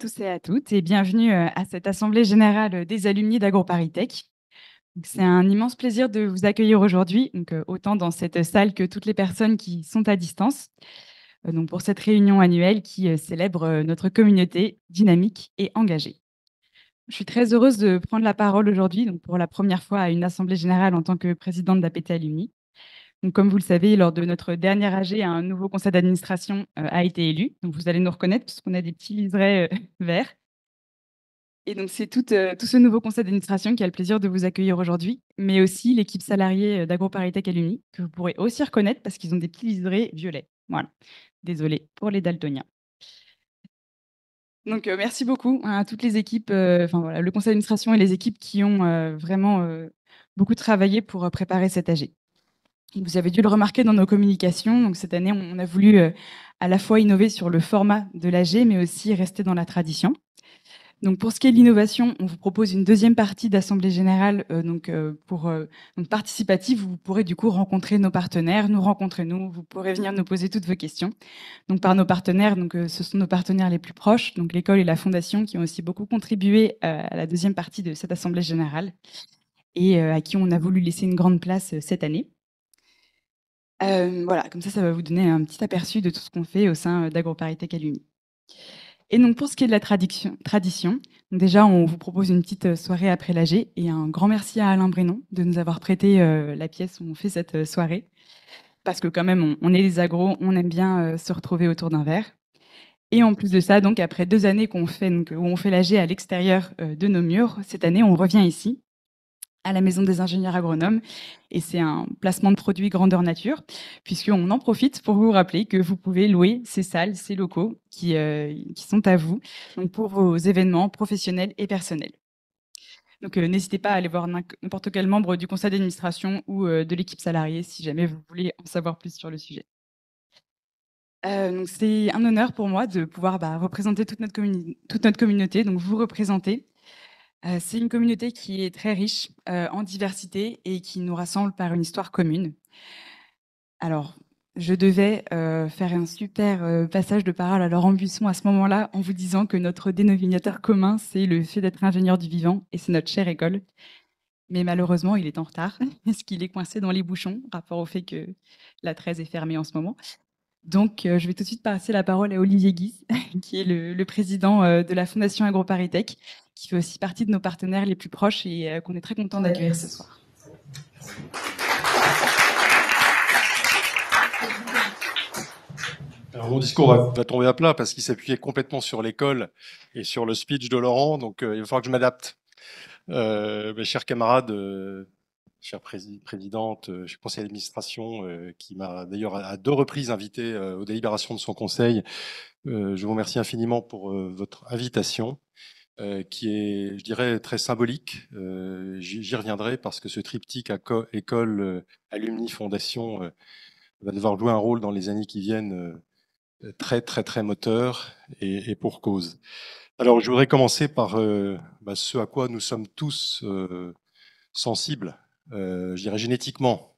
tous et à toutes et bienvenue à cette assemblée générale des alumni d'AgroParisTech. Donc, c'est un immense plaisir de vous accueillir aujourd'hui, autant dans cette salle que toutes les personnes qui sont à distance, donc pour cette réunion annuelle qui célèbre notre communauté dynamique et engagée. Je suis très heureuse de prendre la parole aujourd'hui, donc pour la première fois à une assemblée générale en tant que présidente d'APT Alumni. Donc, comme vous le savez, lors de notre dernière AG, un nouveau conseil d'administration a été élu. Donc, vous allez nous reconnaître puisqu'on a des petits liserés verts. Et donc, c'est tout ce nouveau conseil d'administration qui a le plaisir de vous accueillir aujourd'hui, mais aussi l'équipe salariée d'AgroParisTech Alumni, que vous pourrez aussi reconnaître parce qu'ils ont des petits liserés violets. Voilà. Désolée pour les daltoniens. Donc, merci beaucoup à toutes les équipes, enfin voilà, le conseil d'administration et les équipes qui ont vraiment beaucoup travaillé pour préparer cet AG. Vous avez dû le remarquer dans nos communications. Donc, cette année, on a voulu à la fois innover sur le format de l'AG, mais aussi rester dans la tradition. Donc, pour ce qui est de l'innovation, on vous propose une deuxième partie d'assemblée générale donc participative. Où vous pourrez du coup rencontrer nos partenaires, nous rencontrer nous. Vous pourrez venir nous poser toutes vos questions. Donc, par nos partenaires, ce sont nos partenaires les plus proches, donc l'école et la fondation, qui ont aussi beaucoup contribué à la deuxième partie de cette assemblée générale et à qui on a voulu laisser une grande place cette année. Voilà, comme ça va vous donner un petit aperçu de tout ce qu'on fait au sein d'AgroParisTech Alumni. Et donc, pour ce qui est de la tradition, donc déjà, on vous propose une petite soirée après l'AG et un grand merci à Alain Brénon de nous avoir prêté la pièce où on fait cette soirée. Parce que quand même, on est des agros, on aime bien se retrouver autour d'un verre. Et en plus de ça, donc après 2 années où on fait l'AG à l'extérieur de nos murs, cette année, on revient ici à la Maison des ingénieurs agronomes. Et c'est un placement de produits grandeur nature, puisqu'on en profite pour vous rappeler que vous pouvez louer ces salles, ces locaux qui sont à vous, donc pour vos événements professionnels et personnels. Donc, n'hésitez pas à aller voir n'importe quel membre du conseil d'administration ou de l'équipe salariée si jamais vous voulez en savoir plus sur le sujet. Donc c'est un honneur pour moi de pouvoir représenter toute notre communauté, donc vous représenter. C'est une communauté qui est très riche en diversité et qui nous rassemble par une histoire commune. Alors, je devais faire un super passage de parole à Laurent Buisson à ce moment-là en vous disant que notre dénominateur commun, c'est le fait d'être ingénieur du vivant et c'est notre chère école. Mais malheureusement, il est en retard parce qu'il est coincé dans les bouchons, rapport au fait que la 13 est fermée en ce moment. Donc, je vais tout de suite passer la parole à Olivier Guise, qui est le président de la Fondation AgroParisTech, qui fait aussi partie de nos partenaires les plus proches et qu'on est très content d'accueillir ce soir. Alors, mon discours va tomber à plat parce qu'il s'appuyait complètement sur l'école et sur le speech de Laurent, donc il va falloir que je m'adapte. Mes chers camarades, chère présidente, chère conseil d'administration, qui m'a d'ailleurs à 2 reprises invité aux délibérations de son conseil, je vous remercie infiniment pour votre invitation, qui est, je dirais, très symbolique. J'y reviendrai parce que ce triptyque école, alumni, fondation va devoir jouer un rôle dans les années qui viennent très moteur et pour cause. Alors, je voudrais commencer par ce à quoi nous sommes tous sensibles, je dirais génétiquement,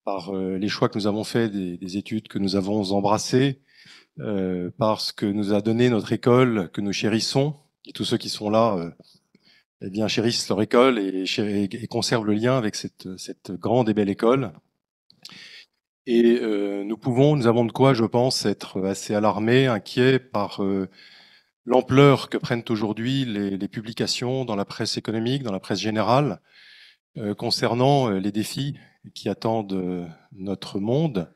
par les choix que nous avons faits, des études que nous avons embrassées, par ce que nous a donné notre école, que nous chérissons, et tous ceux qui sont là eh bien, chérissent leur école et conservent le lien avec cette grande et belle école. Et nous avons de quoi, je pense, être assez alarmés, inquiets par l'ampleur que prennent aujourd'hui les publications dans la presse économique, dans la presse générale, concernant les défis qui attendent notre monde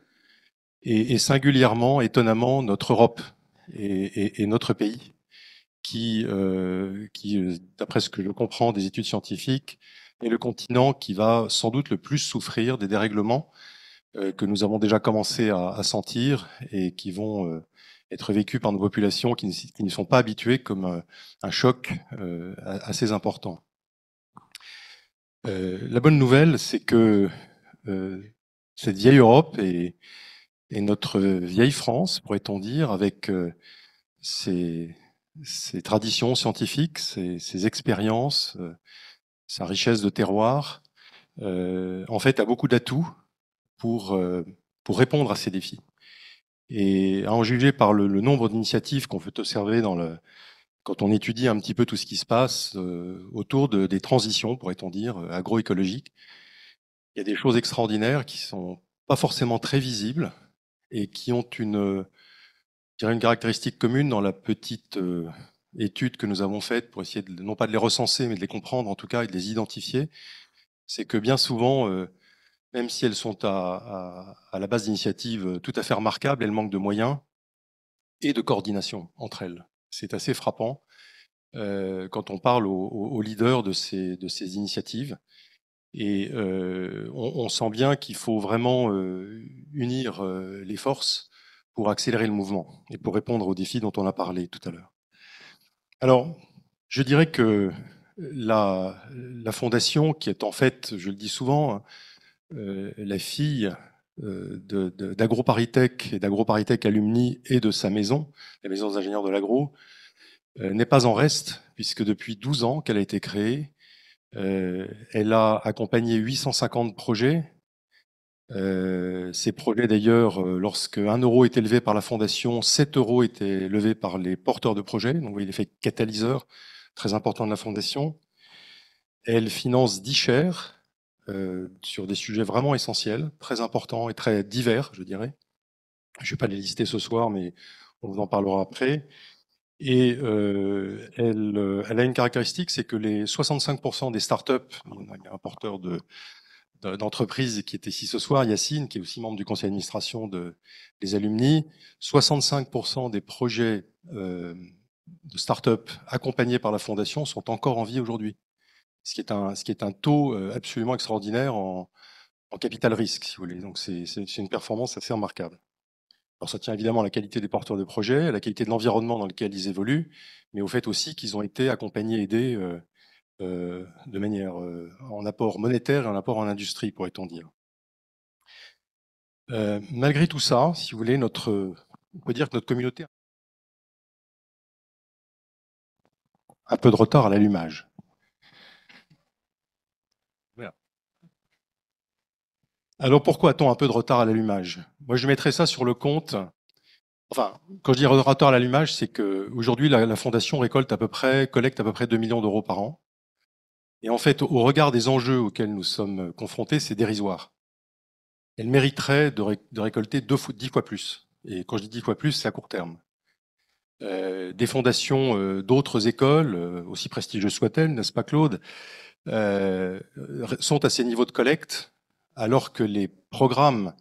et singulièrement, étonnamment, notre Europe et notre pays, qui d'après ce que je comprends des études scientifiques, est le continent qui va sans doute le plus souffrir des dérèglements que nous avons déjà commencé à sentir et qui vont être vécus par nos populations qui ne sont pas habituées comme un choc assez important. La bonne nouvelle, c'est que cette vieille Europe et notre vieille France, pourrait-on dire, avec ses traditions scientifiques, ses expériences, sa richesse de terroir, en fait, a beaucoup d'atouts pour répondre à ces défis. Et à en juger par le nombre d'initiatives qu'on peut observer dans quand on étudie un petit peu tout ce qui se passe autour des transitions, pourrait-on dire, agroécologiques. Il y a des choses extraordinaires qui sont pas forcément très visibles et qui ont je dirais une caractéristique commune dans la petite étude que nous avons faite pour essayer non pas de les recenser, mais de les comprendre en tout cas et de les identifier. C'est que bien souvent, même si elles sont à la base d'initiatives tout à fait remarquables, elles manquent de moyens et de coordination entre elles. C'est assez frappant quand on parle aux leaders de ces initiatives. Et on sent bien qu'il faut vraiment unir les forces pour accélérer le mouvement et pour répondre aux défis dont on a parlé tout à l'heure. Alors, je dirais que la fondation, qui est en fait, je le dis souvent, la fille d'AgroParisTech et d'AgroParisTech Alumni et de sa maison, la maison des ingénieurs de l'agro, n'est pas en reste, puisque depuis 12 ans qu'elle a été créée, elle a accompagné 850 projets. Ces projets, d'ailleurs, lorsque 1 euro était levé par la fondation, 7 euros étaient levés par les porteurs de projets. Donc, vous voyez l'effet catalyseur très important de la fondation. Elle finance 10 chaires sur des sujets vraiment essentiels, très importants et très divers, je dirais. Je ne vais pas les lister ce soir, mais on vous en parlera après. Et elle a une caractéristique, c'est que les 65% des startups, il y a un porteur d'entreprise qui est ici ce soir, Yacine, qui est aussi membre du conseil d'administration des Alumni, 65% des projets de start-up accompagnés par la fondation sont encore en vie aujourd'hui, ce qui est un taux absolument extraordinaire en capital risque, si vous voulez. Donc c'est une performance assez remarquable. Alors ça tient évidemment à la qualité des porteurs de projets, à la qualité de l'environnement dans lequel ils évoluent, mais au fait aussi qu'ils ont été accompagnés, aidés de manière en apport monétaire et en apport en industrie, pourrait-on dire. Malgré tout ça, si vous voulez, on peut dire que notre communauté a un peu de retard à l'allumage. Voilà. Alors pourquoi a-t-on un peu de retard à l'allumage? Moi, je mettrais ça sur le compte. Enfin, quand je dis retard à l'allumage, c'est qu'aujourd'hui, la fondation collecte à peu près 2 millions d'euros par an. Et en fait, au regard des enjeux auxquels nous sommes confrontés, c'est dérisoire. Elle mériterait de récolter 10 fois plus. Et quand je dis 10 fois plus, c'est à court terme. Des fondations d'autres écoles, aussi prestigieuses soient-elles, n'est-ce pas Claude, sont à ces niveaux de collecte, alors que les programmes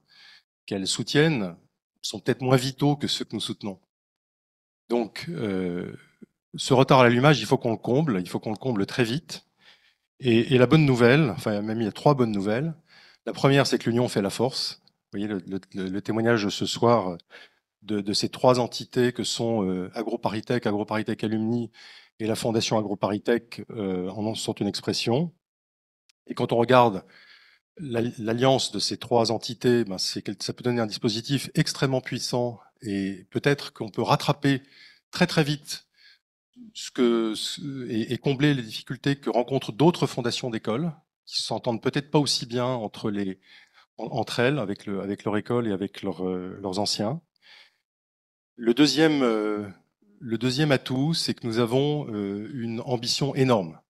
qu'elles soutiennent sont peut-être moins vitaux que ceux que nous soutenons. Donc, ce retard à l'allumage, il faut qu'on le comble très vite. Et la bonne nouvelle, enfin même il y a 3 bonnes nouvelles. La première, c'est que l'union fait la force. Vous voyez le témoignage de ce soir de ces 3 entités que sont AgroParisTech Alumni et la Fondation AgroParisTech en sont une expression. Et quand on regarde l'alliance de ces 3 entités, ben ça peut donner un dispositif extrêmement puissant et peut-être qu'on peut rattraper très très vite et combler les difficultés que rencontrent d'autres fondations d'écoles qui s'entendent peut-être pas aussi bien entre elles, avec leur école et avec leurs anciens. Le deuxième atout, c'est que nous avons une ambition énorme.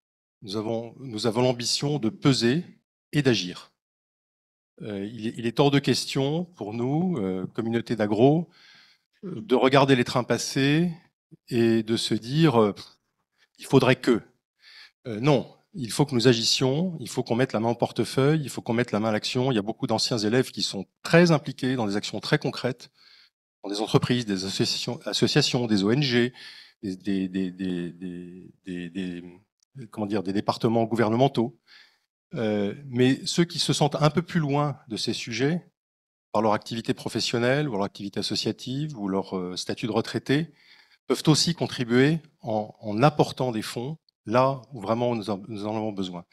Nous avons l'ambition de peser et d'agir. Il est hors de question pour nous, communauté d'agro, de regarder les trains passer et de se dire il faudrait que. Non, il faut que nous agissions, il faut qu'on mette la main au portefeuille, il faut qu'on mette la main à l'action. Il y a beaucoup d'anciens élèves qui sont très impliqués dans des actions très concrètes, dans des entreprises, des associations, des ONG, des départements gouvernementaux. Mais ceux qui se sentent un peu plus loin de ces sujets, par leur activité professionnelle, ou leur activité associative, ou leur statut de retraité, peuvent aussi contribuer en apportant des fonds là où vraiment nous en avons besoin.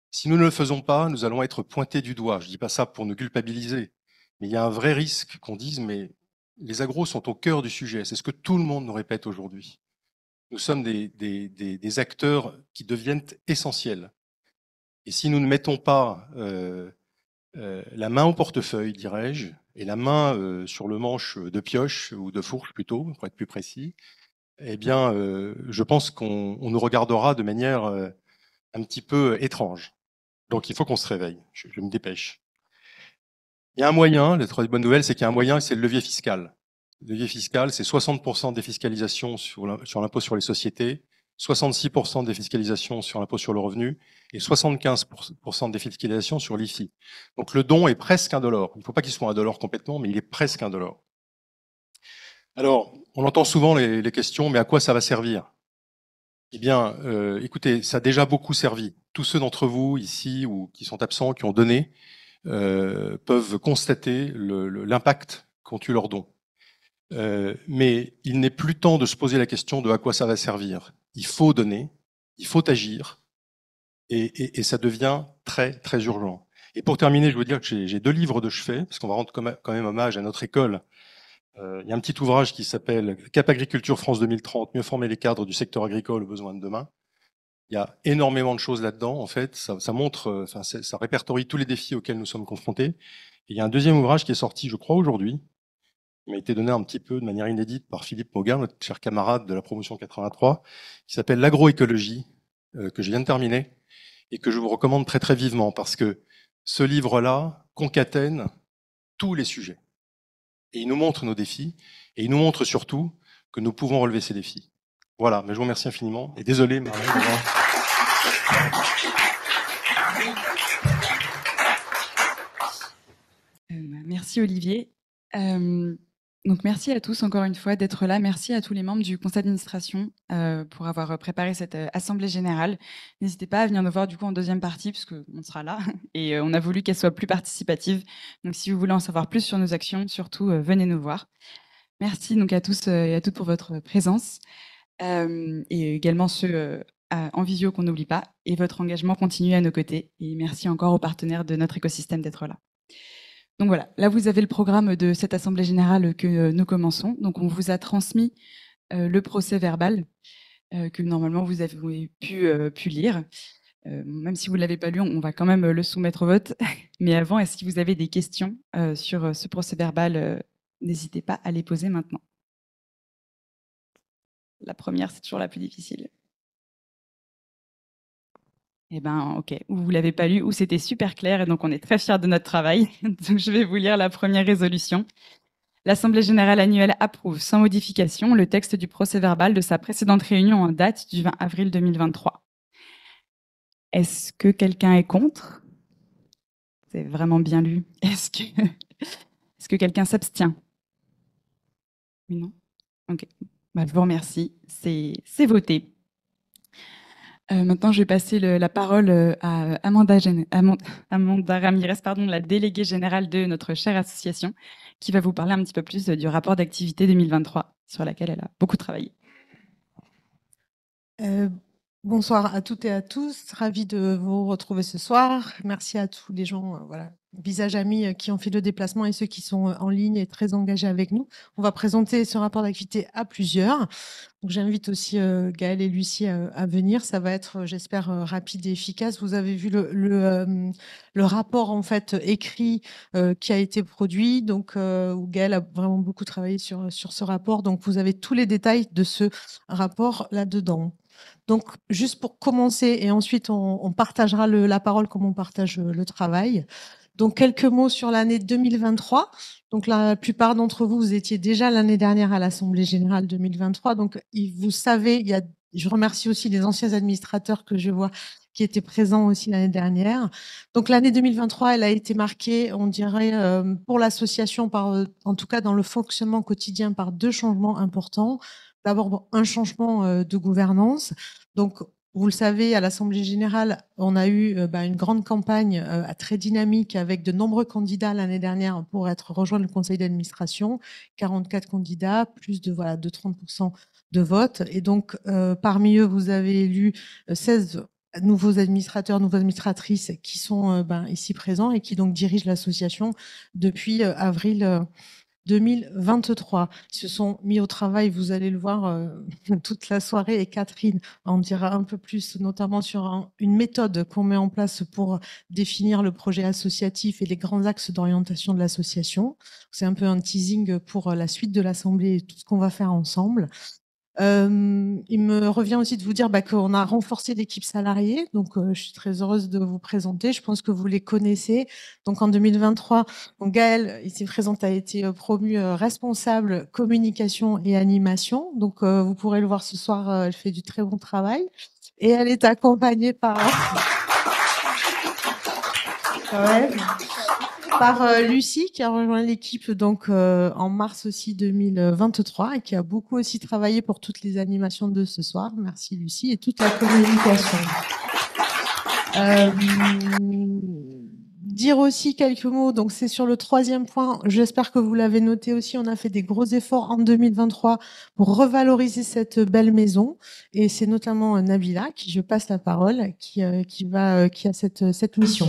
Si nous ne le faisons pas, nous allons être pointés du doigt. Je ne dis pas ça pour nous culpabiliser, mais il y a un vrai risque qu'on dise, mais les agros sont au cœur du sujet. C'est ce que tout le monde nous répète aujourd'hui. Nous sommes des acteurs qui deviennent essentiels. Et si nous ne mettons pas la main au portefeuille, dirais-je, et la main sur le manche de pioche ou de fourche plutôt, pour être plus précis, eh bien, je pense qu'on nous regardera de manière un petit peu étrange. Donc, il faut qu'on se réveille. Je me dépêche. Il y a un moyen, la troisième bonne nouvelle, c'est qu'il y a un moyen, c'est le levier fiscal. Le levier fiscal, c'est 60% de défiscalisation sur l'impôt sur les sociétés, 66% de défiscalisation sur l'impôt sur le revenu et 75% de défiscalisation sur l'IFI. Donc le don est presque indolore. Il ne faut pas qu'il soit indolore complètement, mais il est presque indolore. Alors, on entend souvent les questions, mais à quoi ça va servir? Eh bien, écoutez, ça a déjà beaucoup servi. Tous ceux d'entre vous ici ou qui sont absents, qui ont donné, peuvent constater l'impact qu'ont eu leurs dons. Mais il n'est plus temps de se poser la question de à quoi ça va servir. Il faut donner, il faut agir, et ça devient très très urgent. Et pour terminer, je veux dire que j'ai 2 livres de chevet, parce qu'on va rendre quand même hommage à notre école. Il y a un petit ouvrage qui s'appelle Cap Agriculture France 2030, mieux former les cadres du secteur agricole aux besoins de demain. Il y a énormément de choses là-dedans, en fait. Ça montre, enfin, ça répertorie tous les défis auxquels nous sommes confrontés. Et il y a un deuxième ouvrage qui est sorti, je crois, aujourd'hui, qui m'a été donné un petit peu de manière inédite par Philippe Mauguin, notre cher camarade de la promotion 83, qui s'appelle L'agroécologie, que je viens de terminer, et que je vous recommande très très vivement, parce que ce livre-là concatène tous les sujets. Et il nous montre nos défis, et il nous montre surtout que nous pouvons relever ces défis. Voilà, mais je vous remercie infiniment, et désolé, Marie, Merci Olivier. Donc merci à tous encore une fois d'être là. Merci à tous les membres du conseil d'administration pour avoir préparé cette assemblée générale. N'hésitez pas à venir nous voir du coup en deuxième partie puisque on sera là et on a voulu qu'elle soit plus participative. Donc si vous voulez en savoir plus sur nos actions, surtout venez nous voir. Merci donc à tous et à toutes pour votre présence et également ceux en visio qu'on n'oublie pas et votre engagement continue à nos côtés. Et merci encore aux partenaires de notre écosystème d'être là. Donc voilà, là vous avez le programme de cette assemblée générale que nous commençons. Donc on vous a transmis le procès verbal que normalement vous avez pu lire. Même si vous ne l'avez pas lu, on va quand même le soumettre au vote. Mais avant, est-ce que vous avez des questions sur ce procès verbal? N'hésitez pas à les poser maintenant. La première, c'est toujours la plus difficile. Eh ben, ok, ou vous l'avez pas lu, ou c'était super clair, et donc on est très fiers de notre travail. Donc je vais vous lire la première résolution. L'Assemblée générale annuelle approuve sans modification le texte du procès-verbal de sa précédente réunion en date du 20 avril 2023. Est-ce que quelqu'un est contre? C'est vraiment bien lu. Est-ce que quelqu'un s'abstient? Oui, non? Ok. Bah, je vous remercie. C'est voté. Maintenant, je vais passer la parole à Amanda Ramirez, la déléguée générale de notre chère association, qui va vous parler un petit peu plus du rapport d'activité 2023, sur laquelle elle a beaucoup travaillé. Bonsoir à toutes et à tous, ravi de vous retrouver ce soir. Merci à tous les gens, voilà, visages amis qui ont fait le déplacement et ceux qui sont en ligne et très engagés avec nous. On va présenter ce rapport d'activité à plusieurs. Donc j'invite aussi Gaël et Lucie à venir. Ça va être, j'espère, rapide et efficace. Vous avez vu le rapport en fait écrit qui a été produit, donc où Gaël a vraiment beaucoup travaillé sur ce rapport. Donc vous avez tous les détails de ce rapport là-dedans. Donc, juste pour commencer, et ensuite on partagera la parole comme on partage le travail. Donc, quelques mots sur l'année 2023. Donc, la plupart d'entre vous, vous étiez déjà l'année dernière à l'Assemblée générale 2023. Donc, vous savez, je remercie aussi les anciens administrateurs que je vois qui étaient présents aussi l'année dernière. Donc, l'année 2023, elle a été marquée, on dirait, pour l'association, en tout cas dans le fonctionnement quotidien, par 2 changements importants. D'abord, un changement de gouvernance. Donc, vous le savez, à l'Assemblée générale, on a eu une grande campagne très dynamique avec de nombreux candidats l'année dernière pour rejoindre le conseil d'administration. 44 candidats, plus de 30% de votes. Et donc, parmi eux, vous avez élu 16 nouveaux administrateurs, nouvelles administratrices qui sont ici présents et qui donc dirigent l'association depuis avril 2023. Ils se sont mis au travail, vous allez le voir toute la soirée, et Catherine en dira un peu plus, notamment sur une méthode qu'on met en place pour définir le projet associatif et les grands axes d'orientation de l'association. C'est un peu un teasing pour la suite de l'Assemblée et tout ce qu'on va faire ensemble. Il me revient aussi de vous dire qu'on a renforcé l'équipe salariée. Donc, je suis très heureuse de vous présenter. Je pense que vous les connaissez. Donc, en 2023, donc Gaëlle, ici présente, a été promue responsable communication et animation. Donc, vous pourrez le voir ce soir, elle fait du très bon travail. Et elle est accompagnée par... Ouais. Par Lucie qui a rejoint l'équipe donc en mars aussi 2023 et qui a beaucoup aussi travaillé pour toutes les animations de ce soir. Merci Lucie et toute la communication. Dire aussi quelques mots, donc c'est sur le 3e point, j'espère que vous l'avez noté aussi, on a fait des gros efforts en 2023 pour revaloriser cette belle maison et c'est notamment Nabila, qui je passe la parole, qui a cette mission.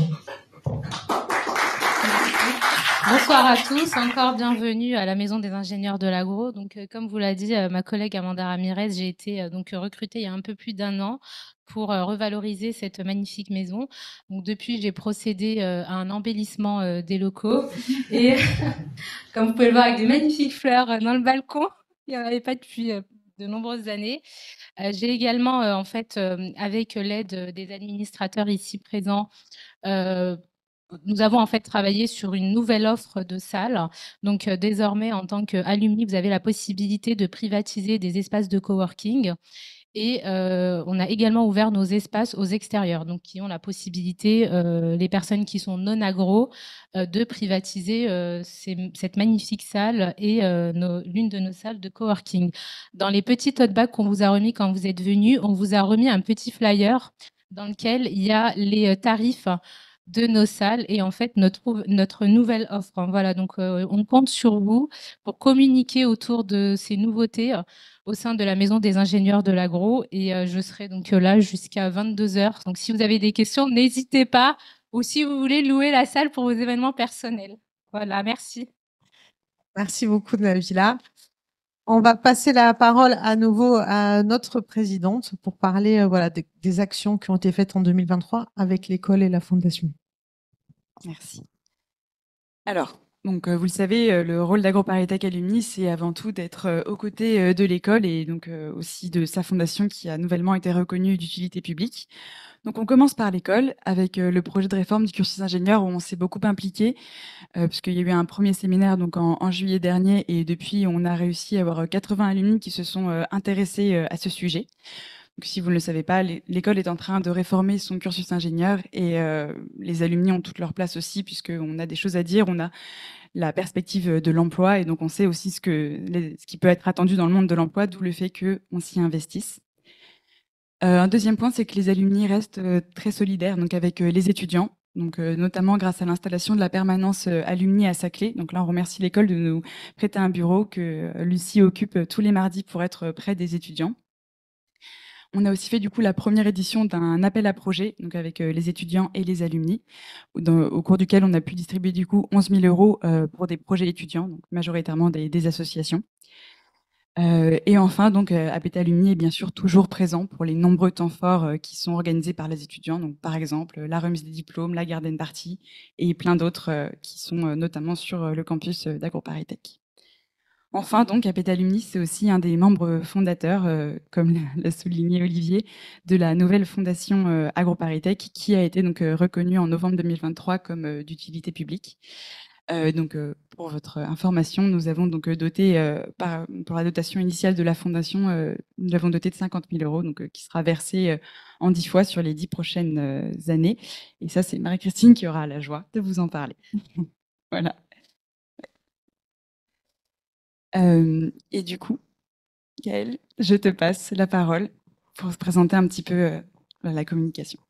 Bonsoir à tous, encore bienvenue à la Maison des ingénieurs de l'agro. Donc, comme vous l'a dit ma collègue Amanda Ramirez, j'ai été donc recrutée il y a un peu plus d'1 an pour revaloriser cette magnifique maison. Donc, depuis, j'ai procédé à un embellissement des locaux et comme vous pouvez le voir avec des magnifiques fleurs dans le balcon, il n'y en avait pas depuis de nombreuses années. J'ai également, en fait, avec l'aide des administrateurs ici présents, nous avons en fait travaillé sur une nouvelle offre de salle. Donc désormais, en tant qu'alumni, vous avez la possibilité de privatiser des espaces de coworking. Et on a également ouvert nos espaces aux extérieurs, donc qui ont la possibilité, les personnes qui sont non agro, de privatiser cette magnifique salle et l'une de nos salles de coworking. Dans les petits tote bags qu'on vous a remis quand vous êtes venus, on vous a remis un petit flyer dans lequel il y a les tarifs de nos salles et en fait notre nouvelle offre. Hein. Voilà, donc on compte sur vous pour communiquer autour de ces nouveautés au sein de la Maison des ingénieurs de l'agro et je serai donc là jusqu'à 22h. Donc si vous avez des questions, n'hésitez pas ou si vous voulez louer la salle pour vos événements personnels. Voilà, merci. Merci beaucoup Nabila. On va passer la parole à nouveau à notre présidente pour parler voilà, des actions qui ont été faites en 2023 avec l'école et la fondation. Merci. Alors, donc, vous le savez, le rôle d'AgroParisTech Alumni, c'est avant tout d'être aux côtés de l'école et donc aussi de sa fondation qui a nouvellement été reconnue d'utilité publique. Donc, on commence par l'école avec le projet de réforme du cursus ingénieur où on s'est beaucoup impliqué puisqu'il y a eu un premier séminaire donc en juillet dernier et depuis, on a réussi à avoir 80 alumni qui se sont intéressés à ce sujet. Donc, si vous ne le savez pas, l'école est en train de réformer son cursus ingénieur et les alumni ont toute leur place aussi puisqu'on a des choses à dire, on a la perspective de l'emploi et donc on sait aussi ce qui peut être attendu dans le monde de l'emploi, d'où le fait qu'on s'y investisse. Un deuxième point, c'est que les alumni restent très solidaires donc avec les étudiants, donc notamment grâce à l'installation de la permanence alumni à Saclay. Donc là, on remercie l'école de nous prêter un bureau que Lucie occupe tous les mardis pour être près des étudiants. On a aussi fait du coup la première édition d'un appel à projet, donc avec les étudiants et les alumni, au cours duquel on a pu distribuer du coup 11 000 € pour des projets étudiants, donc majoritairement des associations. Et enfin, donc, APT Alumni est bien sûr toujours présent pour les nombreux temps forts qui sont organisés par les étudiants. Donc, par exemple, la remise des diplômes, la garden party et plein d'autres qui sont notamment sur le campus d'AgroParisTech. Enfin, donc, APT Alumni, c'est aussi un des membres fondateurs, comme l'a souligné Olivier, de la nouvelle fondation AgroParisTech, qui a été donc reconnue en novembre 2023 comme d'utilité publique. Donc, pour votre information, nous avons donc doté, pour la dotation initiale de la fondation, nous l'avons doté de 50 000 €, donc qui sera versé en 10 fois sur les 10 prochaines années. Et ça, c'est Marie-Christine qui aura la joie de vous en parler. Voilà. Et du coup, Gaëlle, je te passe la parole pour se présenter un petit peu la communication.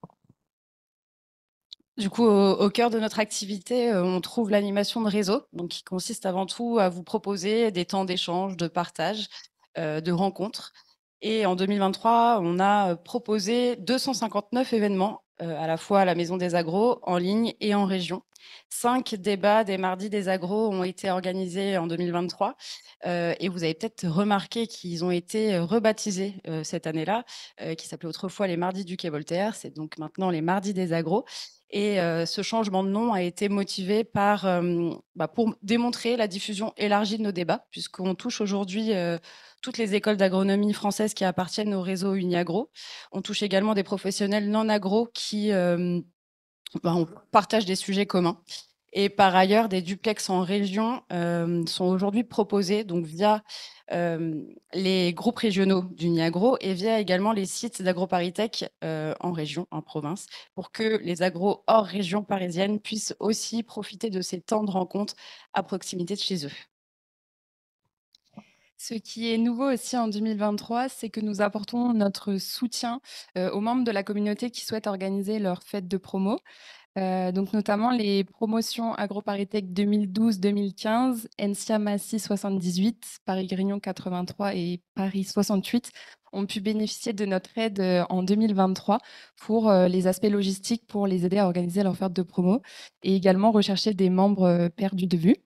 Du coup, au cœur de notre activité, on trouve l'animation de réseau, donc qui consiste avant tout à vous proposer des temps d'échange, de partage, de rencontres. Et en 2023, on a proposé 259 événements, à la fois à la Maison des Agros, en ligne et en région. 5 débats des mardis des agros ont été organisés en 2023 et vous avez peut-être remarqué qu'ils ont été rebaptisés cette année-là, qui s'appelaient autrefois les mardis du Quai Voltaire. C'est donc maintenant les mardis des agros. Et ce changement de nom a été motivé par, pour démontrer la diffusion élargie de nos débats, puisqu'on touche aujourd'hui toutes les écoles d'agronomie françaises qui appartiennent au réseau Uniagro. On touche également des professionnels non agro qui on partage des sujets communs. Et par ailleurs, des duplex en région sont aujourd'hui proposés donc via les groupes régionaux d'Uniagro et via également les sites d'AgroParisTech en région, en province, pour que les agros hors région parisienne puissent aussi profiter de ces temps de rencontres à proximité de chez eux. Ce qui est nouveau aussi en 2023, c'est que nous apportons notre soutien aux membres de la communauté qui souhaitent organiser leur fête de promo. Donc notamment les promotions AgroParisTech 2012-2015, NSIA Massy 78, Paris-Grignon 83 et Paris 68 ont pu bénéficier de notre aide en 2023 pour les aspects logistiques, pour les aider à organiser leur fête de promo et également rechercher des membres perdus de vue.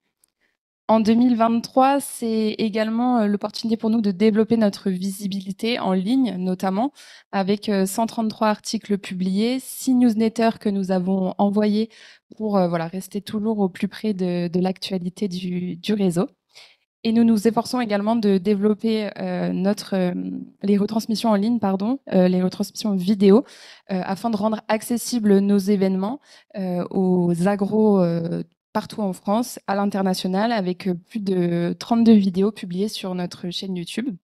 En 2023, c'est également l'opportunité pour nous de développer notre visibilité en ligne, notamment avec 133 articles publiés, 6 newsletters que nous avons envoyés pour rester toujours au plus près de l'actualité du réseau. Et nous nous efforçons également de développer les retransmissions en ligne, les retransmissions vidéo, afin de rendre accessibles nos événements aux agros partout en France, à l'international, avec plus de 32 vidéos publiées sur notre chaîne YouTube.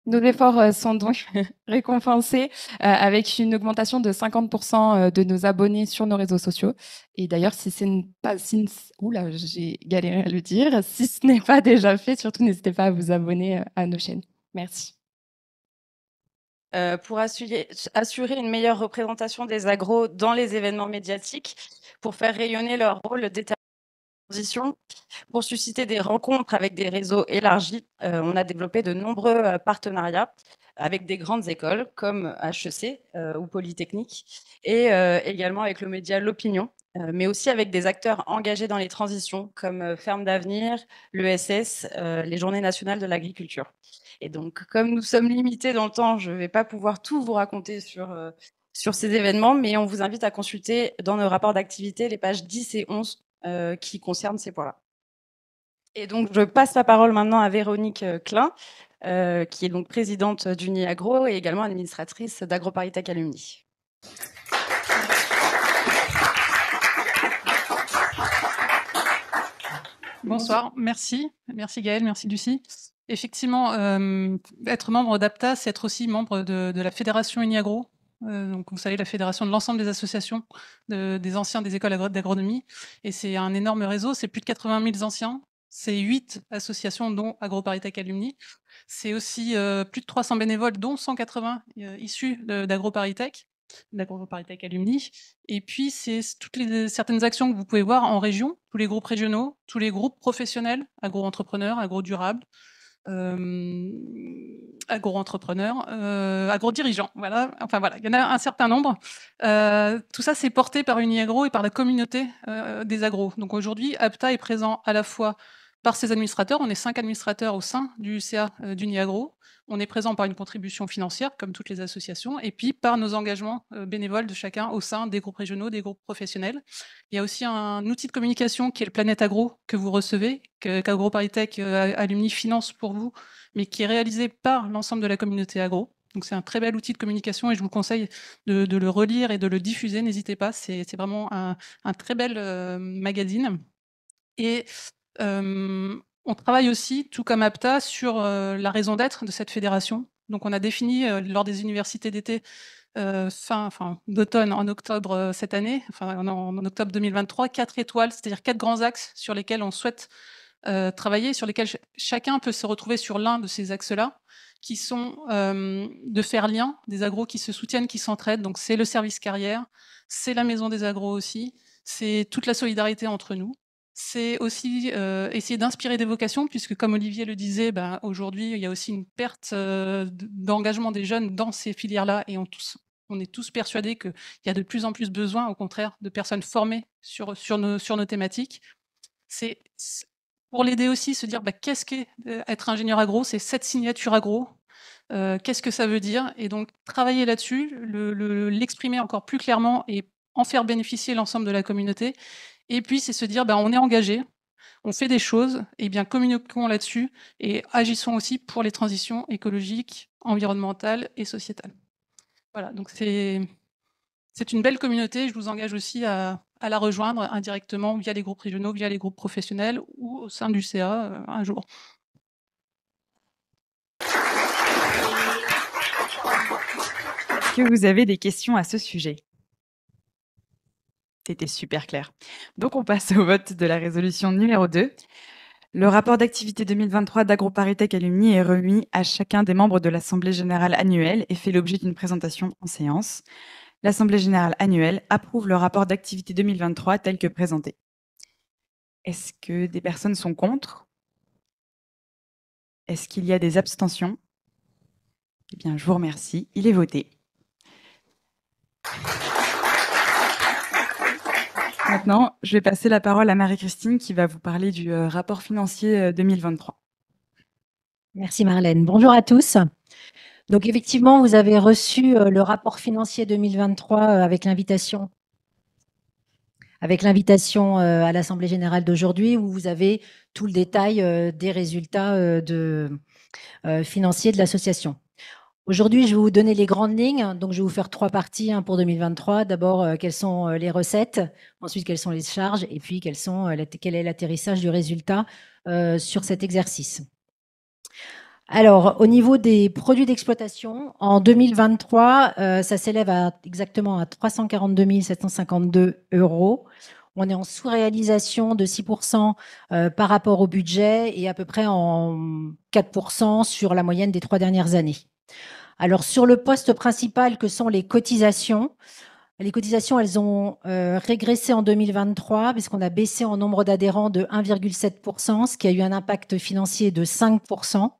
Nos efforts sont donc récompensés avec une augmentation de 50% de nos abonnés sur nos réseaux sociaux. Et d'ailleurs, j'ai galéré à le dire. Si ce n'est pas déjà fait, surtout n'hésitez pas à vous abonner à nos chaînes. Merci. Pour assurer une meilleure représentation des agros dans les événements médiatiques, pour faire rayonner leur rôle d'état de transition, pour susciter des rencontres avec des réseaux élargis, on a développé de nombreux partenariats avec des grandes écoles comme HEC ou Polytechnique et également avec le média L'Opinion, mais aussi avec des acteurs engagés dans les transitions comme Ferme d'Avenir, l'ESS, les Journées nationales de l'agriculture. Et donc, comme nous sommes limités dans le temps, je ne vais pas pouvoir tout vous raconter sur ces événements, mais on vous invite à consulter dans nos rapports d'activité les pages 10 et 11 qui concernent ces points-là. Et donc, je passe la parole maintenant à Véronique Klein, qui est donc présidente d'Uniagro et également administratrice d'AgroParisTech Alumni. Bonsoir, merci Gaëlle, merci Lucie. Effectivement, être membre d'APTA, c'est être aussi membre de la fédération Uniagro. Donc, vous savez, la fédération de l'ensemble des associations des anciens des écoles d'agronomie. Et c'est un énorme réseau, c'est plus de 80 000 anciens. C'est 8 associations, dont AgroParisTech Alumni. C'est aussi plus de 300 bénévoles, dont 180 issus d'AgroParisTech Alumni. Et puis, c'est certaines actions que vous pouvez voir en région, tous les groupes régionaux, tous les groupes professionnels, agro-entrepreneurs, agro-durables, agro-entrepreneurs, agro-dirigeants. Voilà. Enfin voilà, il y en a un certain nombre. Tout ça, c'est porté par Uniagro et par la communauté des agros. Donc aujourd'hui, APTA est présent à la fois par ses administrateurs. On est 5 administrateurs au sein du CA d'Uniagro. On est présent par une contribution financière, comme toutes les associations, et puis par nos engagements bénévoles de chacun au sein des groupes régionaux, des groupes professionnels. Il y a aussi un outil de communication qui est le Planète Agro que vous recevez, qu'AgroParisTech Alumni finance pour vous, mais qui est réalisé par l'ensemble de la communauté agro. Donc c'est un très bel outil de communication et je vous conseille de le relire et de le diffuser. N'hésitez pas, c'est vraiment un très bel magazine. Et on travaille aussi, tout comme APTA, sur la raison d'être de cette fédération. Donc on a défini lors des universités d'été d'automne, en octobre cette année, en octobre 2023, 4 étoiles, c'est-à-dire 4 grands axes sur lesquels on souhaite travailler, sur lesquels chacun peut se retrouver sur l'un de ces axes-là, qui sont de faire lien, des agros qui se soutiennent, qui s'entraident. Donc c'est le service carrière, c'est la maison des agros aussi, c'est toute la solidarité entre nous. C'est aussi essayer d'inspirer des vocations, puisque comme Olivier le disait, aujourd'hui, il y a aussi une perte d'engagement des jeunes dans ces filières-là, et on est tous persuadés qu'il y a de plus en plus besoin, au contraire, de personnes formées sur nos thématiques. C'est pour l'aider aussi, se dire qu'est-ce qu'est être ingénieur agro, c'est cette signature agro. Qu'est-ce que ça veut dire? Et donc, travailler là-dessus, l'exprimer encore plus clairement et en faire bénéficier l'ensemble de la communauté. Et puis, c'est se dire, on est engagé, on fait des choses, et bien communiquons là-dessus et agissons aussi pour les transitions écologiques, environnementales et sociétales. Voilà, donc c'est une belle communauté. Je vous engage aussi à la rejoindre indirectement via les groupes régionaux, via les groupes professionnels ou au sein du CA un jour. Est-ce que vous avez des questions à ce sujet? C'était super clair. Donc, on passe au vote de la résolution numéro 2. Le rapport d'activité 2023 d'AgroParisTech Alumni est remis à chacun des membres de l'Assemblée générale annuelle et fait l'objet d'une présentation en séance. L'Assemblée générale annuelle approuve le rapport d'activité 2023 tel que présenté. Est-ce que des personnes sont contre? Est-ce qu'il y a des abstentions? Eh bien, je vous remercie. Il est voté. Maintenant, je vais passer la parole à Marie-Christine qui va vous parler du rapport financier 2023. Merci Marlène. Bonjour à tous. Donc effectivement, vous avez reçu le rapport financier 2023 avec l'invitation à l'Assemblée générale d'aujourd'hui où vous avez tout le détail des résultats financiers de l'association. Aujourd'hui, je vais vous donner les grandes lignes. Donc, je vais vous faire 3 parties pour 2023. D'abord, quelles sont les recettes, ensuite, quelles sont les charges, et puis quel est l'atterrissage du résultat sur cet exercice. Alors, au niveau des produits d'exploitation, en 2023, ça s'élève exactement à 342 752 €. On est en sous-réalisation de 6% par rapport au budget et à peu près en 4% sur la moyenne des 3 dernières années. Alors, sur le poste principal que sont les cotisations, elles ont régressé en 2023 puisqu'on a baissé en nombre d'adhérents de 1,7%, ce qui a eu un impact financier de 5%.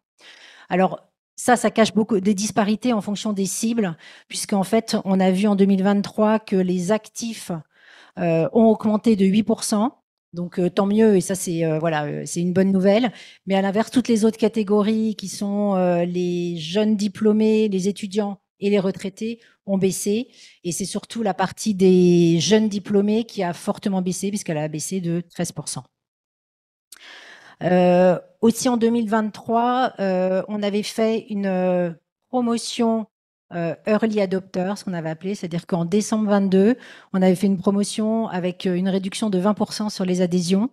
Alors, ça cache beaucoup des disparités en fonction des cibles, puisqu'en fait, on a vu en 2023 que les actifs ont augmenté de 8%. Donc, tant mieux, et ça, c'est une bonne nouvelle. Mais à l'inverse, toutes les autres catégories qui sont les jeunes diplômés, les étudiants et les retraités ont baissé. Et c'est surtout la partie des jeunes diplômés qui a fortement baissé, puisqu'elle a baissé de 13%. Aussi, en 2023, on avait fait une promotion early adopter, ce qu'on avait appelé, c'est-à-dire qu'en décembre 22, on avait fait une promotion avec une réduction de 20% sur les adhésions,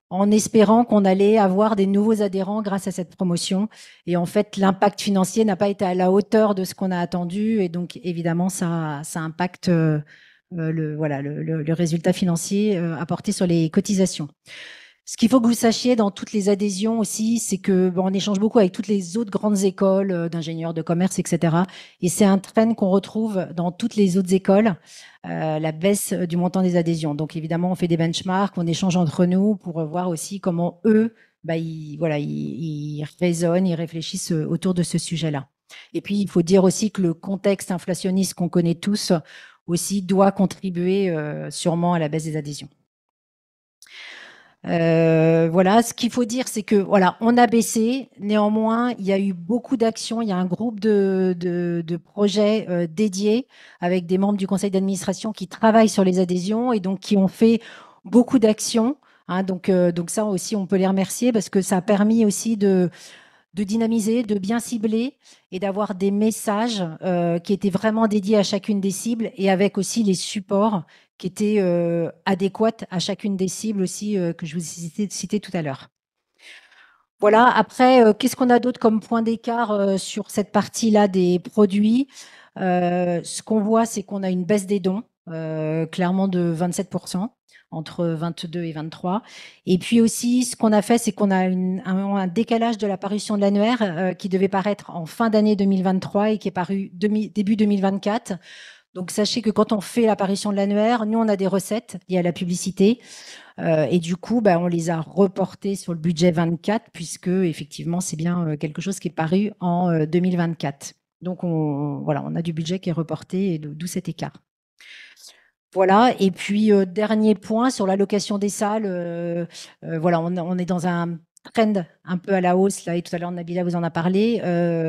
en espérant qu'on allait avoir des nouveaux adhérents grâce à cette promotion. Et en fait, l'impact financier n'a pas été à la hauteur de ce qu'on a attendu, et donc évidemment, ça impacte le résultat financier apporté sur les cotisations. Ce qu'il faut que vous sachiez dans toutes les adhésions aussi, c'est que on échange beaucoup avec toutes les autres grandes écoles d'ingénieurs de commerce, etc. Et c'est un trend qu'on retrouve dans toutes les autres écoles, la baisse du montant des adhésions. Donc évidemment, on fait des benchmarks, on échange entre nous pour voir aussi comment eux, ils raisonnent, ils réfléchissent autour de ce sujet-là. Et puis, il faut dire aussi que le contexte inflationniste qu'on connaît tous aussi doit contribuer sûrement à la baisse des adhésions. Ce qu'il faut dire, c'est que on a baissé. Néanmoins, il y a eu beaucoup d'actions. Il y a un groupe de projets dédiés avec des membres du conseil d'administration qui travaillent sur les adhésions et donc qui ont fait beaucoup d'actions. Donc ça aussi, on peut les remercier parce que ça a permis aussi de dynamiser, de bien cibler et d'avoir des messages qui étaient vraiment dédiés à chacune des cibles et avec aussi les supports qui étaient adéquats à chacune des cibles aussi que je vous ai cité tout à l'heure. Voilà, après, qu'est-ce qu'on a d'autre comme point d'écart sur cette partie-là des produits? Ce qu'on voit, c'est qu'on a une baisse des dons, clairement de 27%. Entre 22 et 23. Et puis aussi, ce qu'on a fait, c'est qu'on a un décalage de la parution de l'annuaire qui devait paraître en fin d'année 2023 et qui est paru début 2024. Donc, sachez que quand on fait l'apparition de l'annuaire, nous, on a des recettes liées à la publicité. Et du coup, on les a reportées sur le budget 24 puisque, effectivement, c'est bien quelque chose qui est paru en 2024. Donc, on a du budget qui est reporté et d'où cet écart. Voilà, et puis dernier point sur l'allocation des salles, on est dans un trend un peu à la hausse, là, et tout à l'heure Nabila vous en a parlé,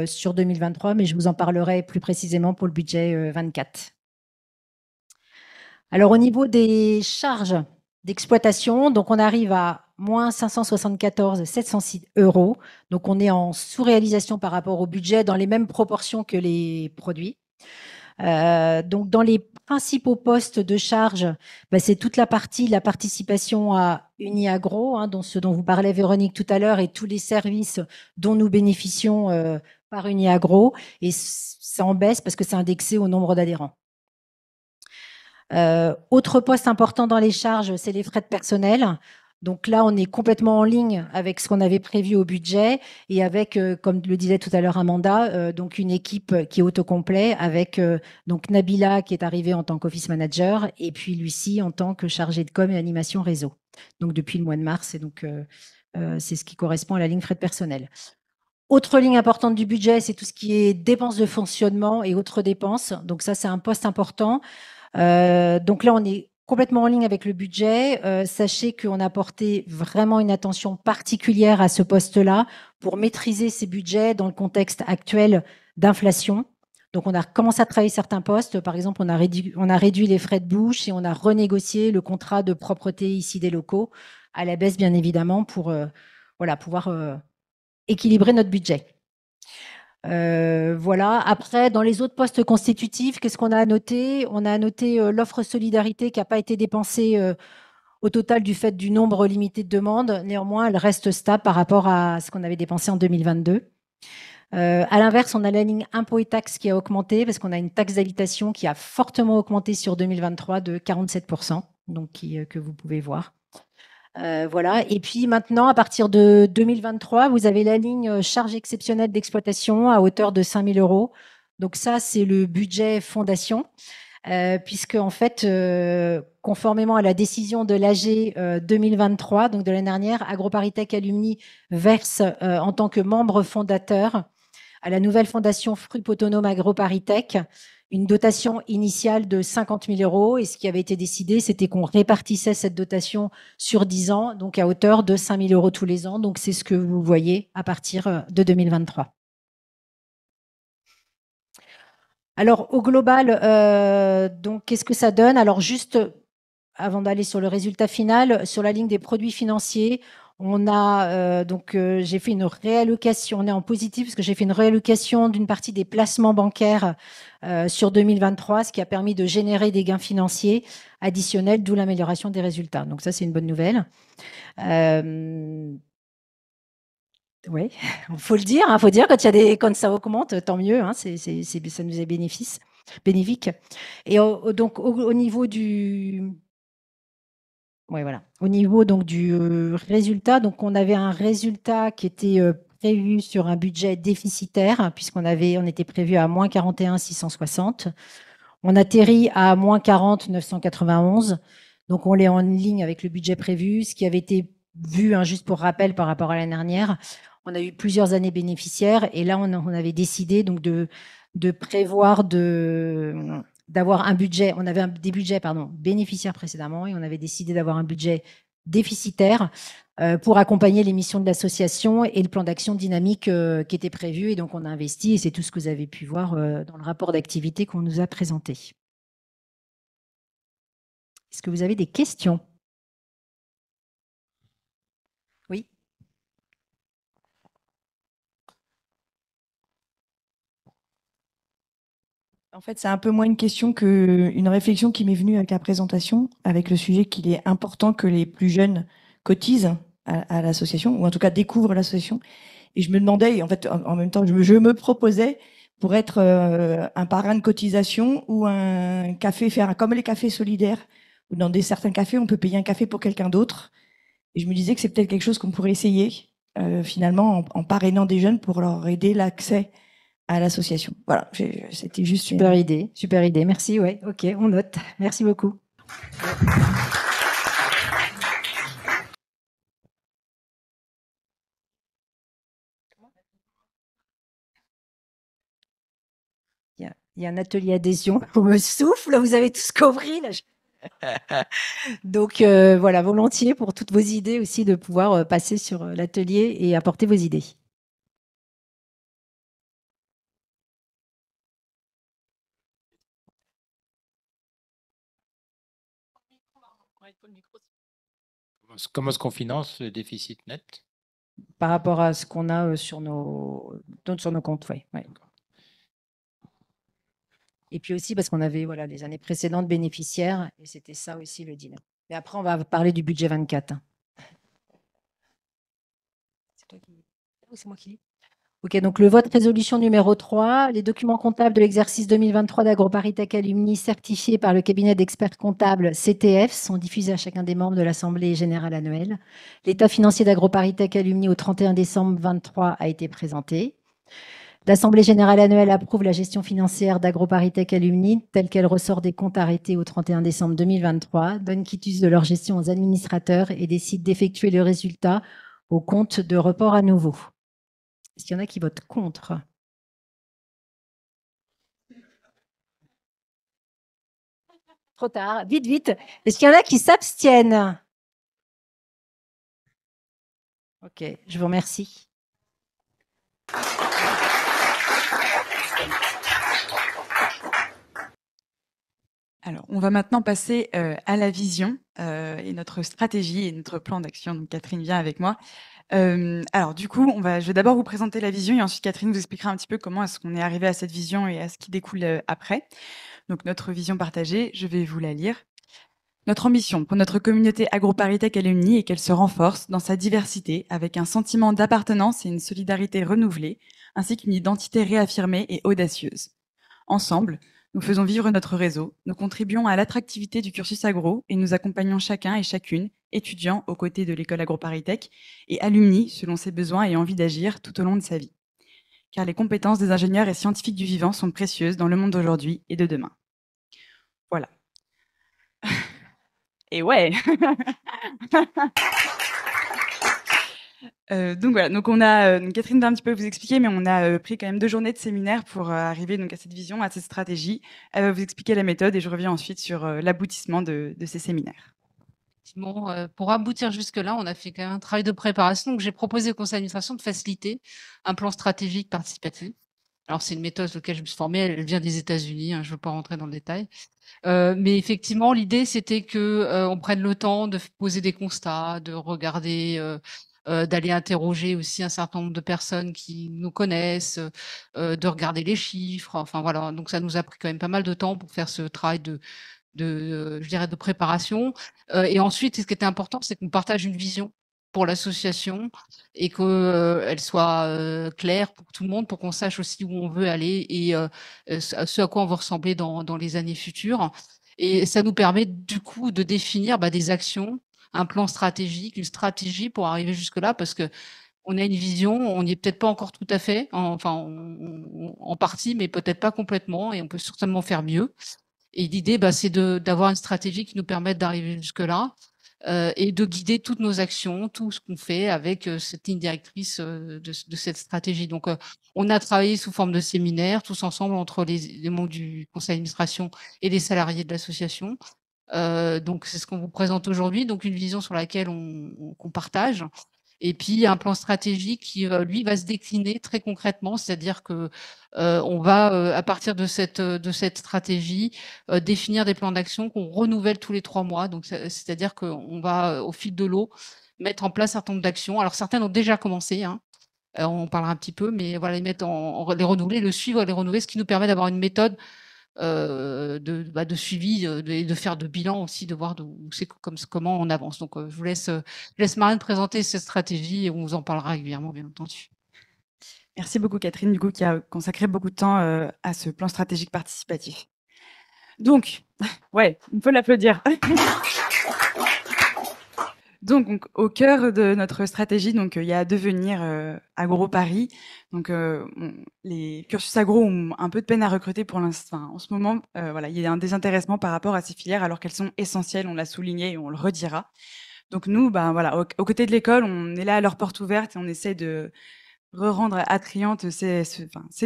sur 2023, mais je vous en parlerai plus précisément pour le budget 24. Alors, au niveau des charges d'exploitation, donc on arrive à moins 574 706 euros. Donc, on est en sous-réalisation par rapport au budget dans les mêmes proportions que les produits. Donc, dans les principaux postes de charge, c'est toute la participation à Uniagro, hein, ce dont vous parlait Véronique tout à l'heure, et tous les services dont nous bénéficions par Uniagro. Et ça en baisse parce que c'est indexé au nombre d'adhérents. Autre poste important dans les charges, c'est les frais de personnel. Donc là, on est complètement en ligne avec ce qu'on avait prévu au budget et avec, comme le disait tout à l'heure Amanda, donc une équipe qui est autocomplet avec donc Nabila qui est arrivée en tant qu'office manager et puis Lucie en tant que chargée de com et animation réseau. Donc depuis le mois de mars, et donc c'est ce qui correspond à la ligne frais de personnel. Autre ligne importante du budget, c'est tout ce qui est dépenses de fonctionnement et autres dépenses. Donc ça, c'est un poste important. Donc là, on est complètement en ligne avec le budget. Sachez qu'on a porté vraiment une attention particulière à ce poste-là pour maîtriser ces budgets dans le contexte actuel d'inflation. Donc, on a commencé à travailler certains postes. Par exemple, on a réduit les frais de bouche et on a renégocié le contrat de propreté ici des locaux à la baisse, bien évidemment, pour pouvoir équilibrer notre budget. Voilà. Après, dans les autres postes constitutifs, qu'est-ce qu'on a noté? On a noté l'offre solidarité qui n'a pas été dépensée au total du fait du nombre limité de demandes. Néanmoins, elle reste stable par rapport à ce qu'on avait dépensé en 2022. À l'inverse, on a la ligne impôts et taxes qui a augmenté parce qu'on a une taxe d'habitation qui a fortement augmenté sur 2023 de 47%, donc que vous pouvez voir. Voilà. Et puis maintenant, à partir de 2023, vous avez la ligne charge exceptionnelle d'exploitation à hauteur de 5 000 euros. Donc ça, c'est le budget fondation, puisque en fait, conformément à la décision de l'AG 2023, donc de l'année dernière, AgroParisTech Alumni verse en tant que membre fondateur à la nouvelle fondation Frup Autonome AgroParisTech une dotation initiale de 50 000 euros. Et ce qui avait été décidé, c'était qu'on répartissait cette dotation sur 10 ans, donc à hauteur de 5 000 euros tous les ans. Donc c'est ce que vous voyez à partir de 2023. Alors au global, donc qu'est-ce que ça donne? Alors juste avant d'aller sur le résultat final, sur la ligne des produits financiers, on a j'ai fait une réallocation, on est en positif parce que j'ai fait une réallocation d'une partie des placements bancaires sur 2023, ce qui a permis de générer des gains financiers additionnels, d'où l'amélioration des résultats. Donc ça, c'est une bonne nouvelle. Oui, il faut le dire, faut dire quand ça augmente, tant mieux, ça nous est bénéfique. Et donc au niveau du au niveau donc du résultat, donc on avait un résultat qui était prévu sur un budget déficitaire, puisqu'on était prévu à moins 41 660. On atterrit à moins 40 991. Donc on est en ligne avec le budget prévu, ce qui avait été vu, juste pour rappel par rapport à l'année dernière. On a eu plusieurs années bénéficiaires et là on avait décidé donc de prévoir d'avoir un budget, on avait des budgets bénéficiaires précédemment et on avait décidé d'avoir un budget déficitaire pour accompagner les missions de l'association et le plan d'action dynamique qui était prévu. Et donc, on a investi et c'est tout ce que vous avez pu voir dans le rapport d'activité qu'on nous a présenté. Est-ce que vous avez des questions? Oui. En fait, c'est un peu moins une question qu'une réflexion qui m'est venue avec la présentation, avec le sujet qu'il est important que les plus jeunes cotisent à l'association, ou en tout cas découvrent l'association. Et je me demandais, et en fait, en même temps, je me proposais pour être un parrain de cotisation ou un café, comme les cafés solidaires, où dans certains cafés, on peut payer un café pour quelqu'un d'autre. Et je me disais que c'est peut-être quelque chose qu'on pourrait essayer, finalement, en parrainant des jeunes pour leur aider l'accès à l'association. Voilà, c'était juste super idée, merci, ouais, ok, on note, merci beaucoup. Il y a un atelier adhésion, on me souffle, vous avez tous compris là. Donc voilà, volontiers pour toutes vos idées aussi de pouvoir passer sur l'atelier et apporter vos idées. Comment est-ce qu'on finance le déficit net? Par rapport à ce qu'on a sur nos comptes, ouais. Et puis aussi parce qu'on avait les années précédentes bénéficiaires, et c'était ça aussi le deal. Mais après, on va parler du budget 24. C'est toi qui lis ou c'est moi qui lis? Ok, donc le vote résolution numéro 3, les documents comptables de l'exercice 2023 d'AgroParisTech Alumni certifiés par le cabinet d'experts comptables CTF sont diffusés à chacun des membres de l'Assemblée générale annuelle. L'état financier d'AgroParisTech Alumni au 31 décembre 2023 a été présenté. L'Assemblée générale annuelle approuve la gestion financière d'AgroParisTech Alumni telle qu'elle ressort des comptes arrêtés au 31 décembre 2023, donne quitus de leur gestion aux administrateurs et décide d'effectuer le résultat au compte de report à nouveau. Est-ce qu'il y en a qui votent contre? Trop tard, vite, vite. Est-ce qu'il y en a qui s'abstiennent? Ok, je vous remercie. Alors, on va maintenant passer à la vision et notre stratégie et notre plan d'action. Donc, Catherine vient avec moi. Alors, du coup, je vais d'abord vous présenter la vision et ensuite Catherine vous expliquera un petit peu comment est-ce qu'on est arrivé à cette vision et à ce qui découle après. Donc, notre vision partagée, je vais vous la lire. Notre ambition pour notre communauté AgroParisTech Alumni est qu'elle se renforce dans sa diversité avec un sentiment d'appartenance et une solidarité renouvelée, ainsi qu'une identité réaffirmée et audacieuse. Ensemble, nous faisons vivre notre réseau, nous contribuons à l'attractivité du cursus agro et nous accompagnons chacun et chacune, étudiants aux côtés de l'école AgroParisTech et alumni selon ses besoins et envie d'agir tout au long de sa vie. Car les compétences des ingénieurs et scientifiques du vivant sont précieuses dans le monde d'aujourd'hui et de demain. Voilà. Et ouais. Donc voilà, donc on a Catherine va un petit peu vous expliquer, mais on a pris quand même 2 journées de séminaire pour arriver donc à cette vision, à cette stratégie. Elle va vous expliquer la méthode et je reviens ensuite sur l'aboutissement de ces séminaires. Effectivement, pour aboutir jusque-là, on a fait quand même un travail de préparation. Donc j'ai proposé au conseil d'administration de faciliter un plan stratégique participatif. Alors c'est une méthode sur laquelle je me suis formée, elle vient des États-Unis, je ne veux pas rentrer dans le détail. Mais effectivement, l'idée c'était que on prenne le temps de poser des constats, de regarder, d'aller interroger aussi un certain nombre de personnes qui nous connaissent, de regarder les chiffres. Enfin voilà, donc ça nous a pris quand même pas mal de temps pour faire ce travail je dirais de préparation. Et ensuite, ce qui était important, c'est qu'on partage une vision pour l'association et qu'elle soit claire pour tout le monde, pour qu'on sache aussi où on veut aller et ce à quoi on veut ressembler dans les années futures. Et ça nous permet du coup de définir des actions, un plan stratégique, une stratégie pour arriver jusque-là, parce que on a une vision, on n'y est peut-être pas encore tout à fait, en partie, mais peut-être pas complètement, et on peut certainement faire mieux. Et l'idée, c'est d'avoir une stratégie qui nous permette d'arriver jusque-là et de guider toutes nos actions, tout ce qu'on fait avec cette ligne directrice de cette stratégie. Donc, on a travaillé sous forme de séminaire, tous ensemble, entre les membres du conseil d'administration et les salariés de l'association. Donc, c'est ce qu'on vous présente aujourd'hui. Donc, une vision sur laquelle qu'on partage. Et puis, un plan stratégique qui, lui, va se décliner très concrètement, c'est-à-dire que on va, à partir de cette stratégie, définir des plans d'action qu'on renouvelle tous les 3 mois. Donc, c'est-à-dire qu'on va, au fil de l'eau, mettre en place un certain nombre d'actions. Alors, certaines ont déjà commencé, on en parlera un petit peu, mais voilà, les renouveler, le suivre, les renouveler, ce qui nous permet d'avoir une méthode de suivi et de faire de bilan aussi, de voir comment on avance. Donc, je laisse Marine présenter cette stratégie et on vous en parlera régulièrement, bien entendu. Merci beaucoup Catherine, du coup, qui a consacré beaucoup de temps à ce plan stratégique participatif. Donc, ouais, on peut l'applaudir. Donc, au cœur de notre stratégie, il y a devenir AgroParis. Donc, les cursus agro ont un peu de peine à recruter pour l'instant. En ce moment, il y a un désintéressement par rapport à ces filières, alors qu'elles sont essentielles. On l'a souligné et on le redira. Donc, nous, aux côtés de l'école, on est là à leur porte ouverte et on essaie de rendre attrayantes ces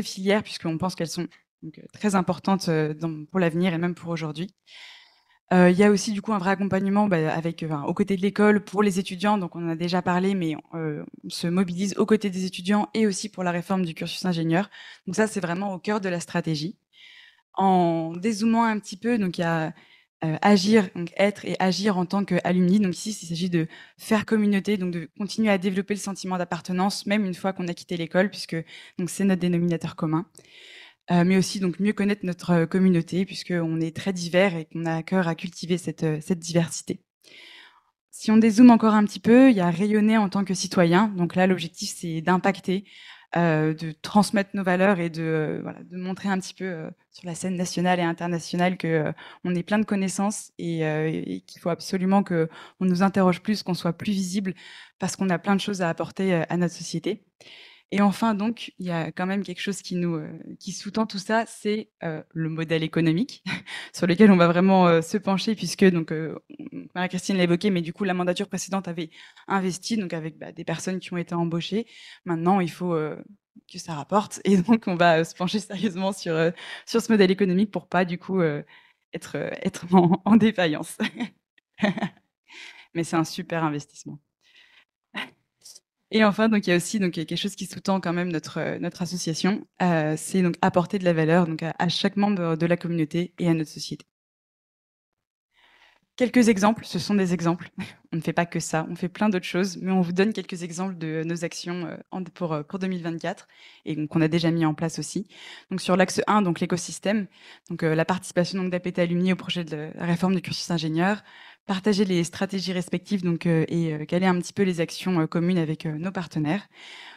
filières, puisqu'on pense qu'elles sont très importantes pour l'avenir et même pour aujourd'hui. Il y a aussi du coup un vrai accompagnement aux côtés de l'école pour les étudiants, donc on en a déjà parlé, mais on se mobilise aux côtés des étudiants et aussi pour la réforme du cursus ingénieur. Donc ça, c'est vraiment au cœur de la stratégie. En dézoomant un petit peu, donc il y a agir, donc être et agir en tant qu'alumni. Donc ici, il s'agit de faire communauté, donc de continuer à développer le sentiment d'appartenance, même une fois qu'on a quitté l'école, puisque donc c'est notre dénominateur commun. Mais aussi donc mieux connaître notre communauté, puisqu'on est très divers et qu'on a à cœur à cultiver cette diversité. Si on dézoome encore un petit peu, il y a rayonner en tant que citoyen. Donc là, l'objectif, c'est d'impacter, de transmettre nos valeurs et voilà, de montrer un petit peu, sur la scène nationale et internationale que, on est plein de connaissances et qu'il faut absolument qu'on nous interroge plus, qu'on soit plus visible parce qu'on a plein de choses à apporter, à notre société. Et enfin donc, il y a quand même quelque chose qui sous-tend tout ça, c'est, le modèle économique sur lequel on va vraiment, se pencher puisque donc, Marie-Christine l'a évoqué, mais du coup la mandature précédente avait investi donc avec, des personnes qui ont été embauchées. Maintenant il faut, que ça rapporte et donc on va, se pencher sérieusement sur ce modèle économique pour pas du coup, être en défaillance. Mais c'est un super investissement. Et enfin, donc il y a aussi donc quelque chose qui sous-tend quand même notre association, c'est donc apporter de la valeur donc à chaque membre de la communauté et à notre société. Quelques exemples, ce sont des exemples. On ne fait pas que ça, on fait plein d'autres choses, mais on vous donne quelques exemples de nos actions, pour 2024 et donc qu'on a déjà mis en place aussi. Donc sur l'axe 1, donc l'écosystème, donc la participation donc d'APT Alumni au projet de la réforme du cursus ingénieur, partager les stratégies respectives donc et caler un petit peu les actions, communes avec, nos partenaires.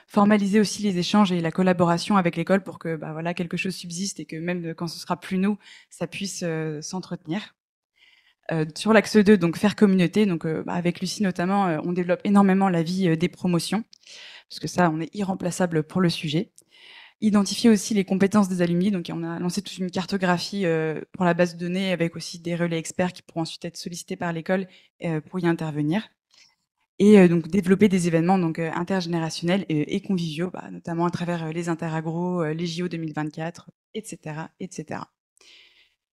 Formaliser aussi les échanges et la collaboration avec l'école pour que, voilà, quelque chose subsiste et que même, quand ce sera plus nous, ça puisse, s'entretenir. Sur l'axe 2, donc faire communauté, donc avec Lucie notamment, on développe énormément la vie, des promotions, parce que ça, on est irremplaçable pour le sujet. Identifier aussi les compétences des alumni, donc on a lancé toute une cartographie, pour la base de données avec aussi des relais experts qui pourront ensuite être sollicités par l'école, pour y intervenir. Et donc développer des événements donc intergénérationnels et conviviaux, notamment à travers, les interagros, les JO 2024 et cetera et cetera.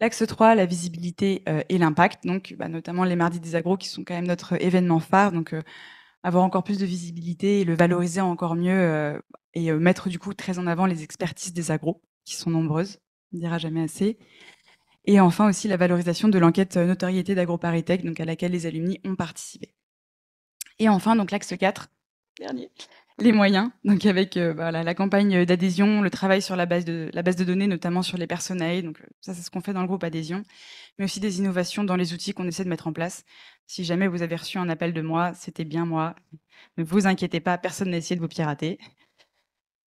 L'axe 3, la visibilité, et l'impact, donc notamment les mardis des agros qui sont quand même notre événement phare, donc avoir encore plus de visibilité et le valoriser encore mieux, et mettre du coup très en avant les expertises des agros qui sont nombreuses, on ne dira jamais assez. Et enfin aussi la valorisation de l'enquête, notoriété d'AgroParisTech, donc à laquelle les alumni ont participé. Et enfin donc l'axe 4, dernier, les moyens, donc avec, voilà, la campagne, d'adhésion, le travail sur la base de données, notamment sur les personnes à aide, donc ça, c'est ce qu'on fait dans le groupe adhésion, mais aussi des innovations dans les outils qu'on essaie de mettre en place. Si jamais vous avez reçu un appel de moi, c'était bien moi. Ne vous inquiétez pas, personne n'a essayé de vous pirater.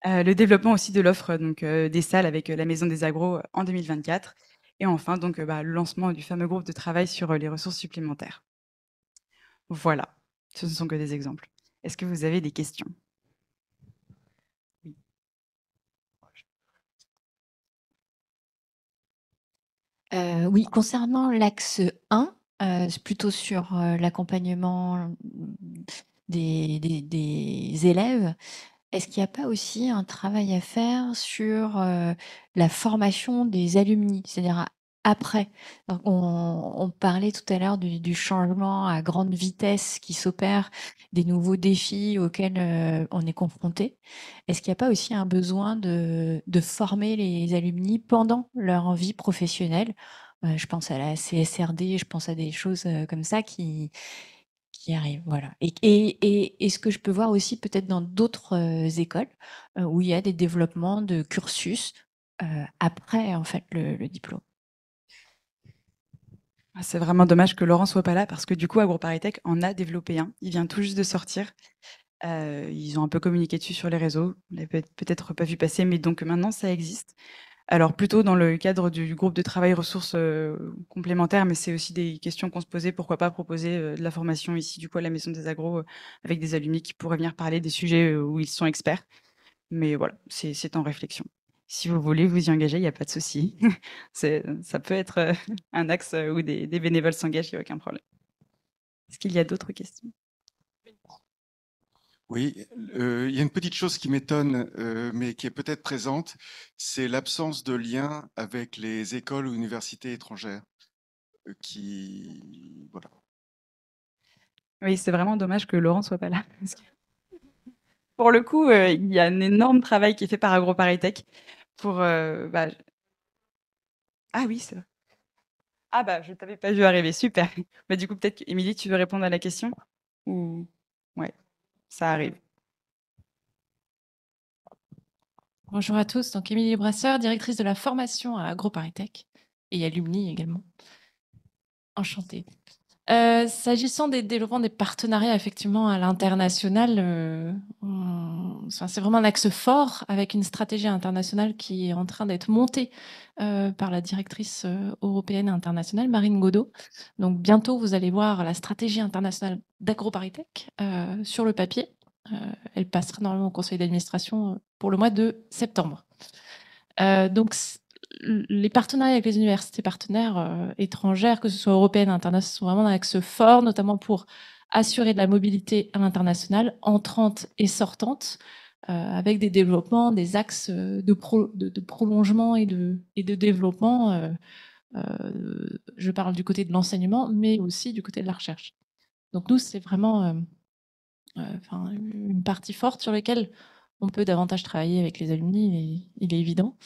Le développement aussi de l'offre, donc des salles avec, la Maison des Agros, en 2024 et enfin donc, le lancement du fameux groupe de travail sur, les ressources supplémentaires. Voilà, ce ne sont que des exemples. Est-ce que vous avez des questions? Oui, concernant l'axe 1, c'est plutôt sur, l'accompagnement, des élèves. Est-ce qu'il n'y a pas aussi un travail à faire sur, la formation des alumni? C'est-à-dire après, donc on parlait tout à l'heure du changement à grande vitesse qui s'opère, des nouveaux défis auxquels, on est confronté. Est-ce qu'il n'y a pas aussi un besoin de former les alumni pendant leur vie professionnelle? Je pense à la CSRD, je pense à des choses, comme ça qui arrivent, voilà. Et ce que je peux voir aussi peut-être dans d'autres, écoles, où il y a des développements de cursus, après en fait le diplôme. C'est vraiment dommage que Laurent soit pas là parce que du coup AgroParisTech en a développé un. Il vient tout juste de sortir. Ils ont un peu communiqué dessus sur les réseaux. Vous l'avez peut-être pas vu passer, mais donc maintenant ça existe. Alors plutôt dans le cadre du groupe de travail ressources, complémentaires, mais c'est aussi des questions qu'on se posait. Pourquoi pas proposer, de la formation ici, du coup, à la Maison des Agros, avec des alumni qui pourraient venir parler des sujets, où ils sont experts. Mais voilà, c'est en réflexion. Si vous voulez vous y engager, il y a pas de souci. Ça peut être, un axe, où des bénévoles s'engagent, il y a aucun problème. Est-ce qu'il y a d'autres questions? Oui, il y a une petite chose qui m'étonne, mais qui est peut-être présente, c'est l'absence de lien avec les écoles ou universités étrangères, voilà. Oui, c'est vraiment dommage que Laurent soit pas là parce que pour le coup, il y a un énorme travail qui est fait par AgroParisTech pour, ah oui, c'est vrai. Ah bah, je t'avais pas vu arriver, super. Bah, du coup, peut-être que Émilie, tu veux répondre à la question? Ou ouais, ça arrive. Bonjour à tous, donc Émilie Brasseur, directrice de la formation à AgroParisTech et alumni également. Enchantée. S'agissant des développements des partenariats effectivement à l'international, c'est vraiment un axe fort avec une stratégie internationale qui est en train d'être montée par la directrice européenne et internationale, Marine Godot. Donc bientôt, vous allez voir la stratégie internationale d'AgroParisTech sur le papier. Elle passera normalement au conseil d'administration pour le mois de septembre. Donc, les partenariats avec les universités partenaires étrangères, que ce soit européennes ou internationales, sont vraiment un axe fort, notamment pour assurer de la mobilité à l'international, entrante et sortante, avec des développements, des axes de prolongement et de développement. Je parle du côté de l'enseignement, mais aussi du côté de la recherche. Donc nous, c'est vraiment une partie forte sur laquelle on peut davantage travailler avec les alumni, il est évident.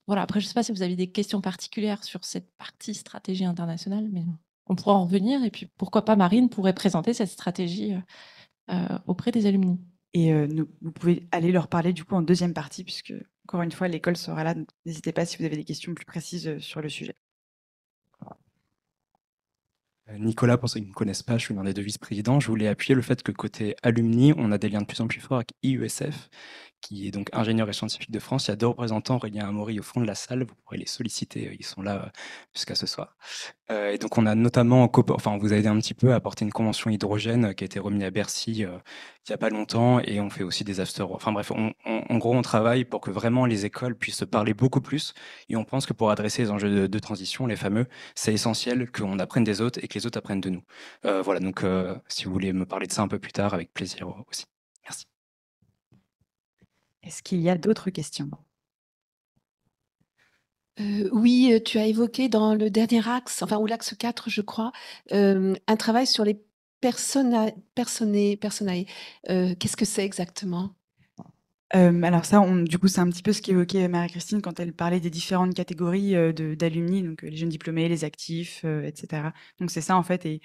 Voilà, après, je ne sais pas si vous avez des questions particulières sur cette partie stratégie internationale, mais on pourra en revenir. Et puis, pourquoi pas Marine pourrait présenter cette stratégie auprès des alumni. Et vous pouvez aller leur parler du coup en deuxième partie, puisque, encore une fois, l'école sera là. Donc n'hésitez pas si vous avez des questions plus précises sur le sujet. Nicolas, pour ceux qui ne me connaissent pas, je suis l'un des deux vice-présidents. Je voulais appuyer le fait que côté alumni, on a des liens de plus en plus forts avec IUSF, qui est donc ingénieur et scientifique de France. Il y a 2 représentants, Aurélien Amaury au fond de la salle. Vous pourrez les solliciter, ils sont là jusqu'à ce soir. Et donc on a notamment, enfin vous a aidé un petit peu à apporter une convention hydrogène qui a été remise à Bercy il n'y a pas longtemps, et on fait aussi des after. Enfin bref, en gros on travaille pour que vraiment les écoles puissent se parler beaucoup plus, et on pense que pour adresser les enjeux de transition, les fameux, c'est essentiel qu'on apprenne des autres et que les autres apprennent de nous. Voilà, donc si vous voulez me parler de ça un peu plus tard, avec plaisir aussi. Merci. Est-ce qu'il y a d'autres questions? Oui, tu as évoqué dans le dernier axe, enfin, ou l'axe 4, je crois, un travail sur les personae. Qu'est-ce que c'est exactement? Alors ça, du coup, c'est un petit peu ce qu'évoquait Marie-Christine quand elle parlait des différentes catégories d'alumni, donc les jeunes diplômés, les actifs, etc. Donc c'est ça en fait, et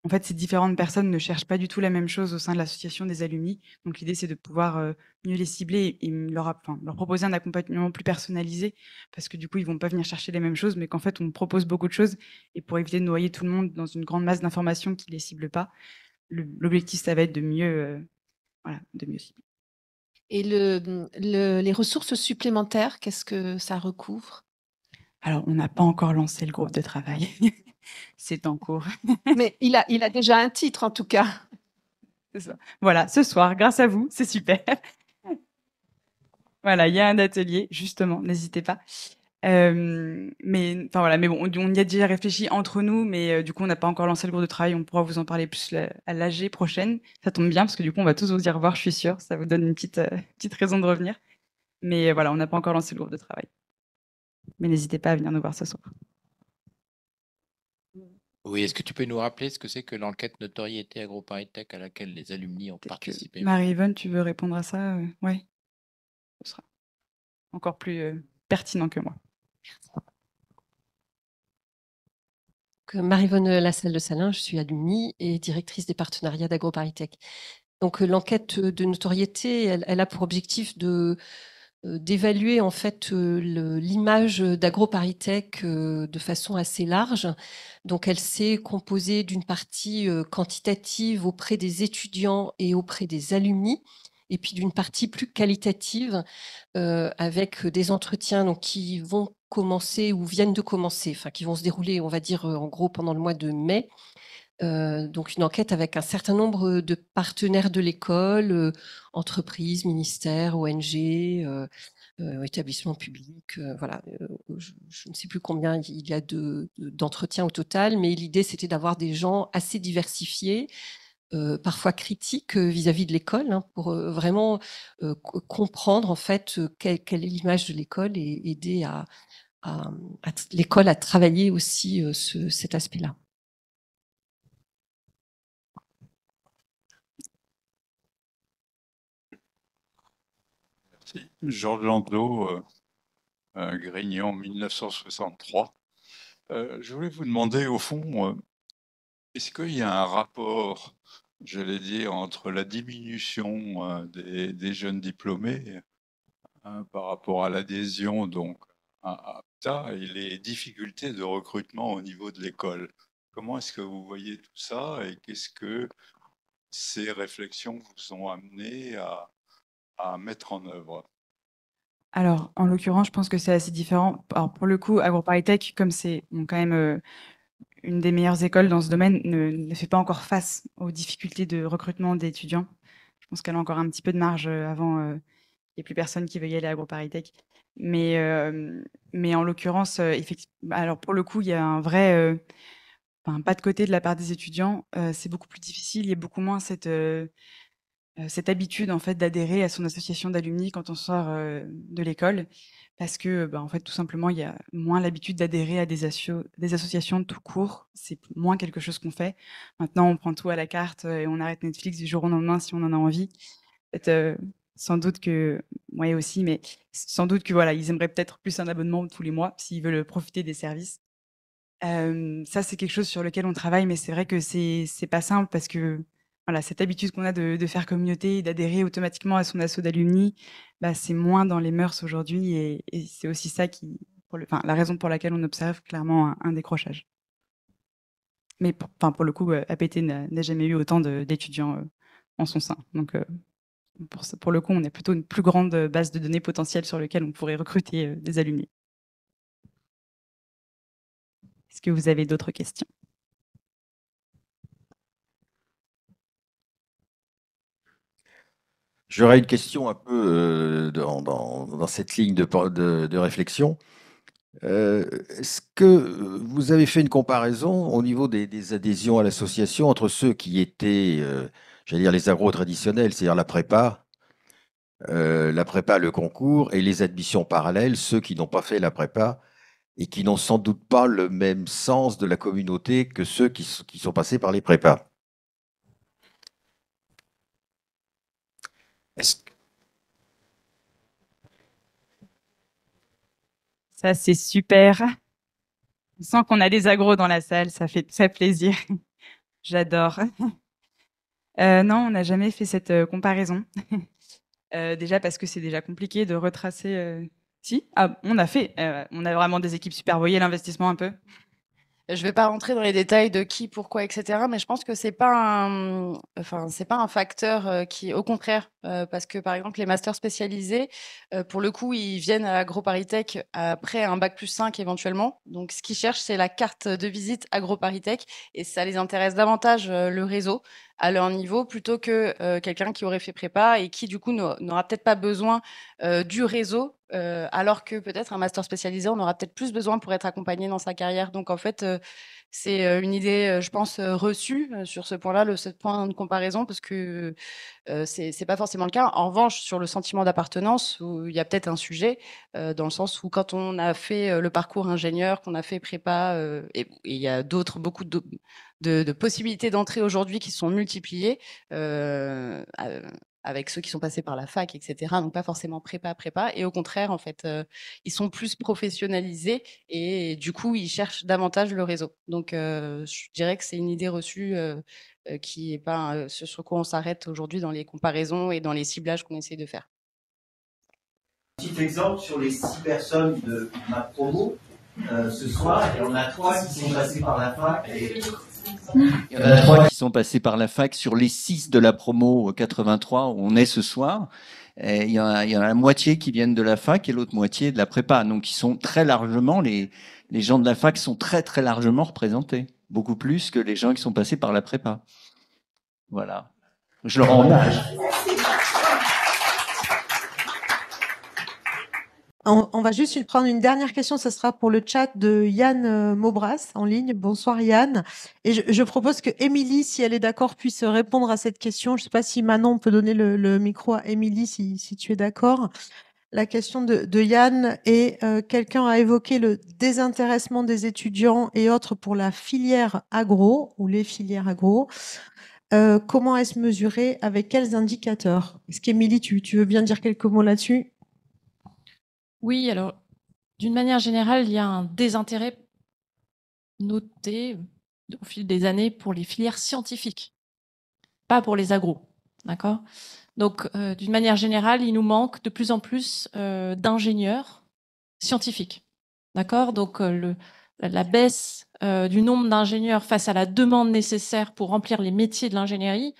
en fait, ces différentes personnes ne cherchent pas du tout la même chose au sein de l'association des alumni. Donc l'idée, c'est de pouvoir mieux les cibler et leur proposer un accompagnement plus personnalisé, parce que du coup, ils vont pas venir chercher les mêmes choses, mais qu'en fait, on propose beaucoup de choses, et pour éviter de noyer tout le monde dans une grande masse d'informations qui les ciblent pas, l'objectif, ça va être de mieux, voilà, de mieux cibler. Et les ressources supplémentaires, qu'est-ce que ça recouvre? Alors, on n'a pas encore lancé le groupe de travail. C'est en cours. Mais il a déjà un titre, en tout cas. C'est ça. Voilà, ce soir, grâce à vous, c'est super. Voilà, il y a un atelier, justement, n'hésitez pas. Mais enfin voilà, mais bon, on y a déjà réfléchi entre nous, mais du coup, on n'a pas encore lancé le groupe de travail. On pourra vous en parler plus à l'AG prochaine. Ça tombe bien, parce que du coup, on va tous vous y revoir, je suis sûre. Ça vous donne une petite raison de revenir. Mais voilà, on n'a pas encore lancé le groupe de travail. Mais n'hésitez pas à venir nous voir ce soir. Oui, est-ce que tu peux nous rappeler ce que c'est que l'enquête notoriété AgroParisTech à laquelle les alumni ont participé? Marie-Yvonne, tu veux répondre à ça? Ouais. Ce sera encore plus pertinent que moi. Marie-Yvonne Lasalle de Salin, je suis alumni et directrice des partenariats d'AgroParisTech. Donc l'enquête de notoriété, elle a pour objectif d'évaluer en fait l'image d'AgroParisTech de façon assez large. Donc elle s'est composée d'une partie quantitative auprès des étudiants et auprès des alumni, et puis d'une partie plus qualitative avec des entretiens donc, qui vont commencer ou viennent de commencer, enfin qui vont se dérouler, on va dire en gros pendant le mois de mai. Donc une enquête avec un certain nombre de partenaires de l'école, entreprises, ministères, ONG, établissements publics. Voilà, je ne sais plus combien il y a d'entretiens au total, mais l'idée c'était d'avoir des gens assez diversifiés, parfois critiques vis-à-vis de l'école, hein, pour vraiment comprendre en fait quelle est l'image de l'école et aider l'école à travailler aussi cet aspect-là. Georges Landau, Grignon, 1963. Je voulais vous demander, au fond, est-ce qu'il y a un rapport, j'allais dire, entre la diminution des jeunes diplômés par rapport à l'adhésion donc à APTA et les difficultés de recrutement au niveau de l'école? Comment est-ce que vous voyez tout ça et qu'est-ce que ces réflexions vous ont amené à mettre en œuvre? Alors, en l'occurrence, je pense que c'est assez différent. Alors, pour le coup, AgroParisTech, comme c'est bon, quand même une des meilleures écoles dans ce domaine, ne fait pas encore face aux difficultés de recrutement d'étudiants. Je pense qu'elle a encore un petit peu de marge avant qu'il n'y ait plus personne qui veuille aller à AgroParisTech. Mais en l'occurrence, alors pour le coup, il y a un vrai pas de côté de la part des étudiants. C'est beaucoup plus difficile. Il y a beaucoup moins cette habitude en fait d'adhérer à son association d'alumni quand on sort de l'école, parce que en fait tout simplement il y a moins l'habitude d'adhérer à des associations de tout court. C'est moins quelque chose qu'on fait. Maintenant on prend tout à la carte et on arrête Netflix du jour au lendemain si on en a envie. En fait, sans doute que moi aussi, mais sans doute que voilà, ils aimeraient peut-être plus un abonnement tous les mois s'ils veulent profiter des services. Ça, c'est quelque chose sur lequel on travaille, mais c'est vrai que c'est pas simple parce que, voilà, cette habitude qu'on a de faire communauté et d'adhérer automatiquement à son asso d'alumni, c'est moins dans les mœurs aujourd'hui et c'est aussi ça qui la raison pour laquelle on observe clairement un décrochage. Mais pour le coup, APT n'a jamais eu autant d'étudiants, en son sein. Donc, pour le coup, on a plutôt une plus grande base de données potentielle sur lequel on pourrait recruter, des alumni. Est-ce que vous avez d'autres questions? J'aurais une question un peu dans cette ligne de réflexion. Est-ce que vous avez fait une comparaison au niveau des adhésions à l'association entre ceux qui étaient, j'allais dire, les agros traditionnels, c'est-à-dire la prépa, le concours, et les admissions parallèles, ceux qui n'ont pas fait la prépa et qui n'ont sans doute pas le même sens de la communauté que ceux qui sont passés par les prépas? Ça, c'est super. On sent qu'on a des agros dans la salle, ça fait très plaisir. J'adore. Non, on n'a jamais fait cette comparaison. Déjà parce que c'est déjà compliqué de retracer. Si, on a fait. On a vraiment des équipes super. Vous voyez l'investissement un peu? Je vais pas rentrer dans les détails de qui, pourquoi, etc. Mais je pense que c'est pas c'est pas un facteur qui, au contraire, parce que par exemple les masters spécialisés, pour le coup, ils viennent à AgroParisTech après un bac+5 éventuellement. Donc ce qu'ils cherchent, c'est la carte de visite AgroParisTech et ça les intéresse davantage le réseau à leur niveau plutôt que quelqu'un qui aurait fait prépa et qui du coup n'aura peut-être pas besoin du réseau. Alors que peut-être un master spécialisé, on aura peut-être plus besoin pour être accompagné dans sa carrière. Donc en fait, c'est une idée, je pense, reçue sur ce point-là, ce point de comparaison, parce que c'est pas forcément le cas. En revanche, sur le sentiment d'appartenance, où il y a peut-être un sujet, dans le sens où quand on a fait le parcours ingénieur, qu'on a fait prépa, et il y a beaucoup de possibilités d'entrée aujourd'hui qui sont multipliées, avec ceux qui sont passés par la fac, etc. Donc pas forcément prépa. Et au contraire, en fait, ils sont plus professionnalisés et du coup, ils cherchent davantage le réseau. Donc, je dirais que c'est une idée reçue qui est pas ce sur quoi on s'arrête aujourd'hui dans les comparaisons et dans les ciblages qu'on essaie de faire. Petit exemple sur les 6 personnes de ma promo ce soir, il y en a 3 qui sont passés par la fac. Il y en a 3 qui sont passés par la fac sur les 6 de la promo 83 où on est ce soir. Et il y en a la moitié qui viennent de la fac et l'autre moitié de la prépa. Donc ils sont très largement, les gens de la fac sont très très largement représentés. Beaucoup plus que les gens qui sont passés par la prépa. Voilà. Je leur rends hommage. On va juste prendre une dernière question, ce sera pour le chat de Yann Maubras en ligne. Bonsoir Yann. Et je propose que Émilie, si elle est d'accord, puisse répondre à cette question. Je ne sais pas si Manon peut donner le micro à Émilie, si tu es d'accord. La question de Yann est, quelqu'un a évoqué le désintéressement des étudiants et autres pour la filière agro ou les filières agro. Comment est-ce mesuré? Avec quels indicateurs? Est-ce qu'Émilie, tu veux bien dire quelques mots là-dessus? Oui, alors, d'une manière générale, il y a un désintérêt noté au fil des années pour les filières scientifiques, pas pour les agros. D'accord? Donc, d'une manière générale, il nous manque de plus en plus d'ingénieurs scientifiques. D'accord? Donc, la baisse du nombre d'ingénieurs face à la demande nécessaire pour remplir les métiers de l'ingénierie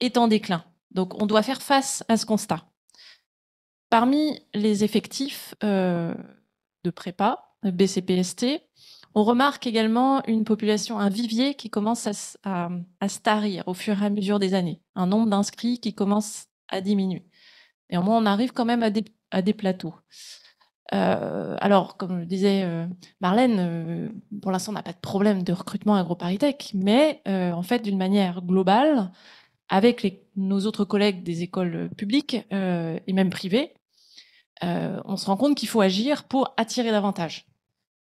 est en déclin. Donc, on doit faire face à ce constat. Parmi les effectifs de prépa, BCPST, on remarque également une population, un vivier qui commence à se tarir au fur et à mesure des années, un nombre d'inscrits qui commence à diminuer. Et au moins, on arrive quand même à des plateaux. Alors, comme le disait Marlène, pour l'instant, on n'a pas de problème de recrutement AgroParisTech, mais en fait, d'une manière globale, avec nos autres collègues des écoles publiques et même privées, on se rend compte qu'il faut agir pour attirer davantage.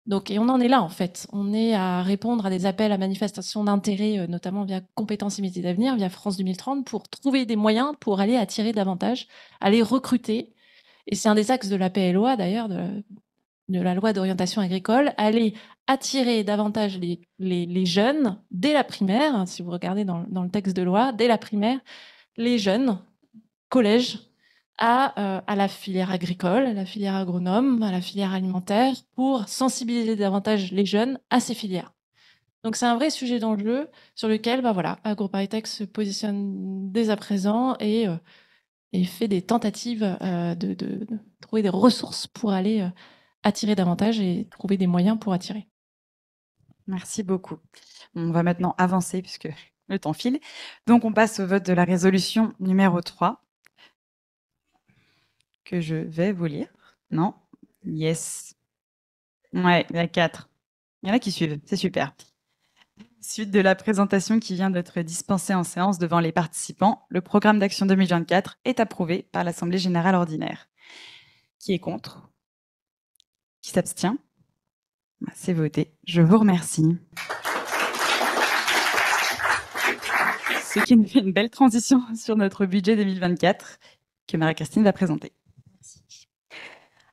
Donc, et on en est là, en fait. On est à répondre à des appels à manifestation d'intérêt, notamment via Compétences et Métiers d'Avenir, via France 2030, pour trouver des moyens pour aller attirer davantage, aller recruter. Et c'est un des axes de la PLOA, d'ailleurs, de la loi d'orientation agricole, aller attirer davantage les jeunes dès la primaire, hein, si vous regardez dans le texte de loi, dès la primaire, les jeunes, collège, à la filière agricole, à la filière agronome, à la filière alimentaire, pour sensibiliser davantage les jeunes à ces filières. Donc c'est un vrai sujet d'enjeu sur lequel AgroParisTech se positionne dès à présent et fait des tentatives de trouver des ressources pour aller attirer davantage et trouver des moyens pour attirer. Merci beaucoup. On va maintenant avancer puisque le temps file. Donc on passe au vote de la résolution numéro 3. Que je vais vous lire. Non? Yes. Ouais, la 4. Il y en a qui suivent, c'est super. Suite de la présentation qui vient d'être dispensée en séance devant les participants, le programme d'action 2024 est approuvé par l'Assemblée générale ordinaire. Qui est contre? Qui s'abstient? C'est voté. Je vous remercie. Ce qui nous fait une belle transition sur notre budget 2024 que Marie-Christine va présenter.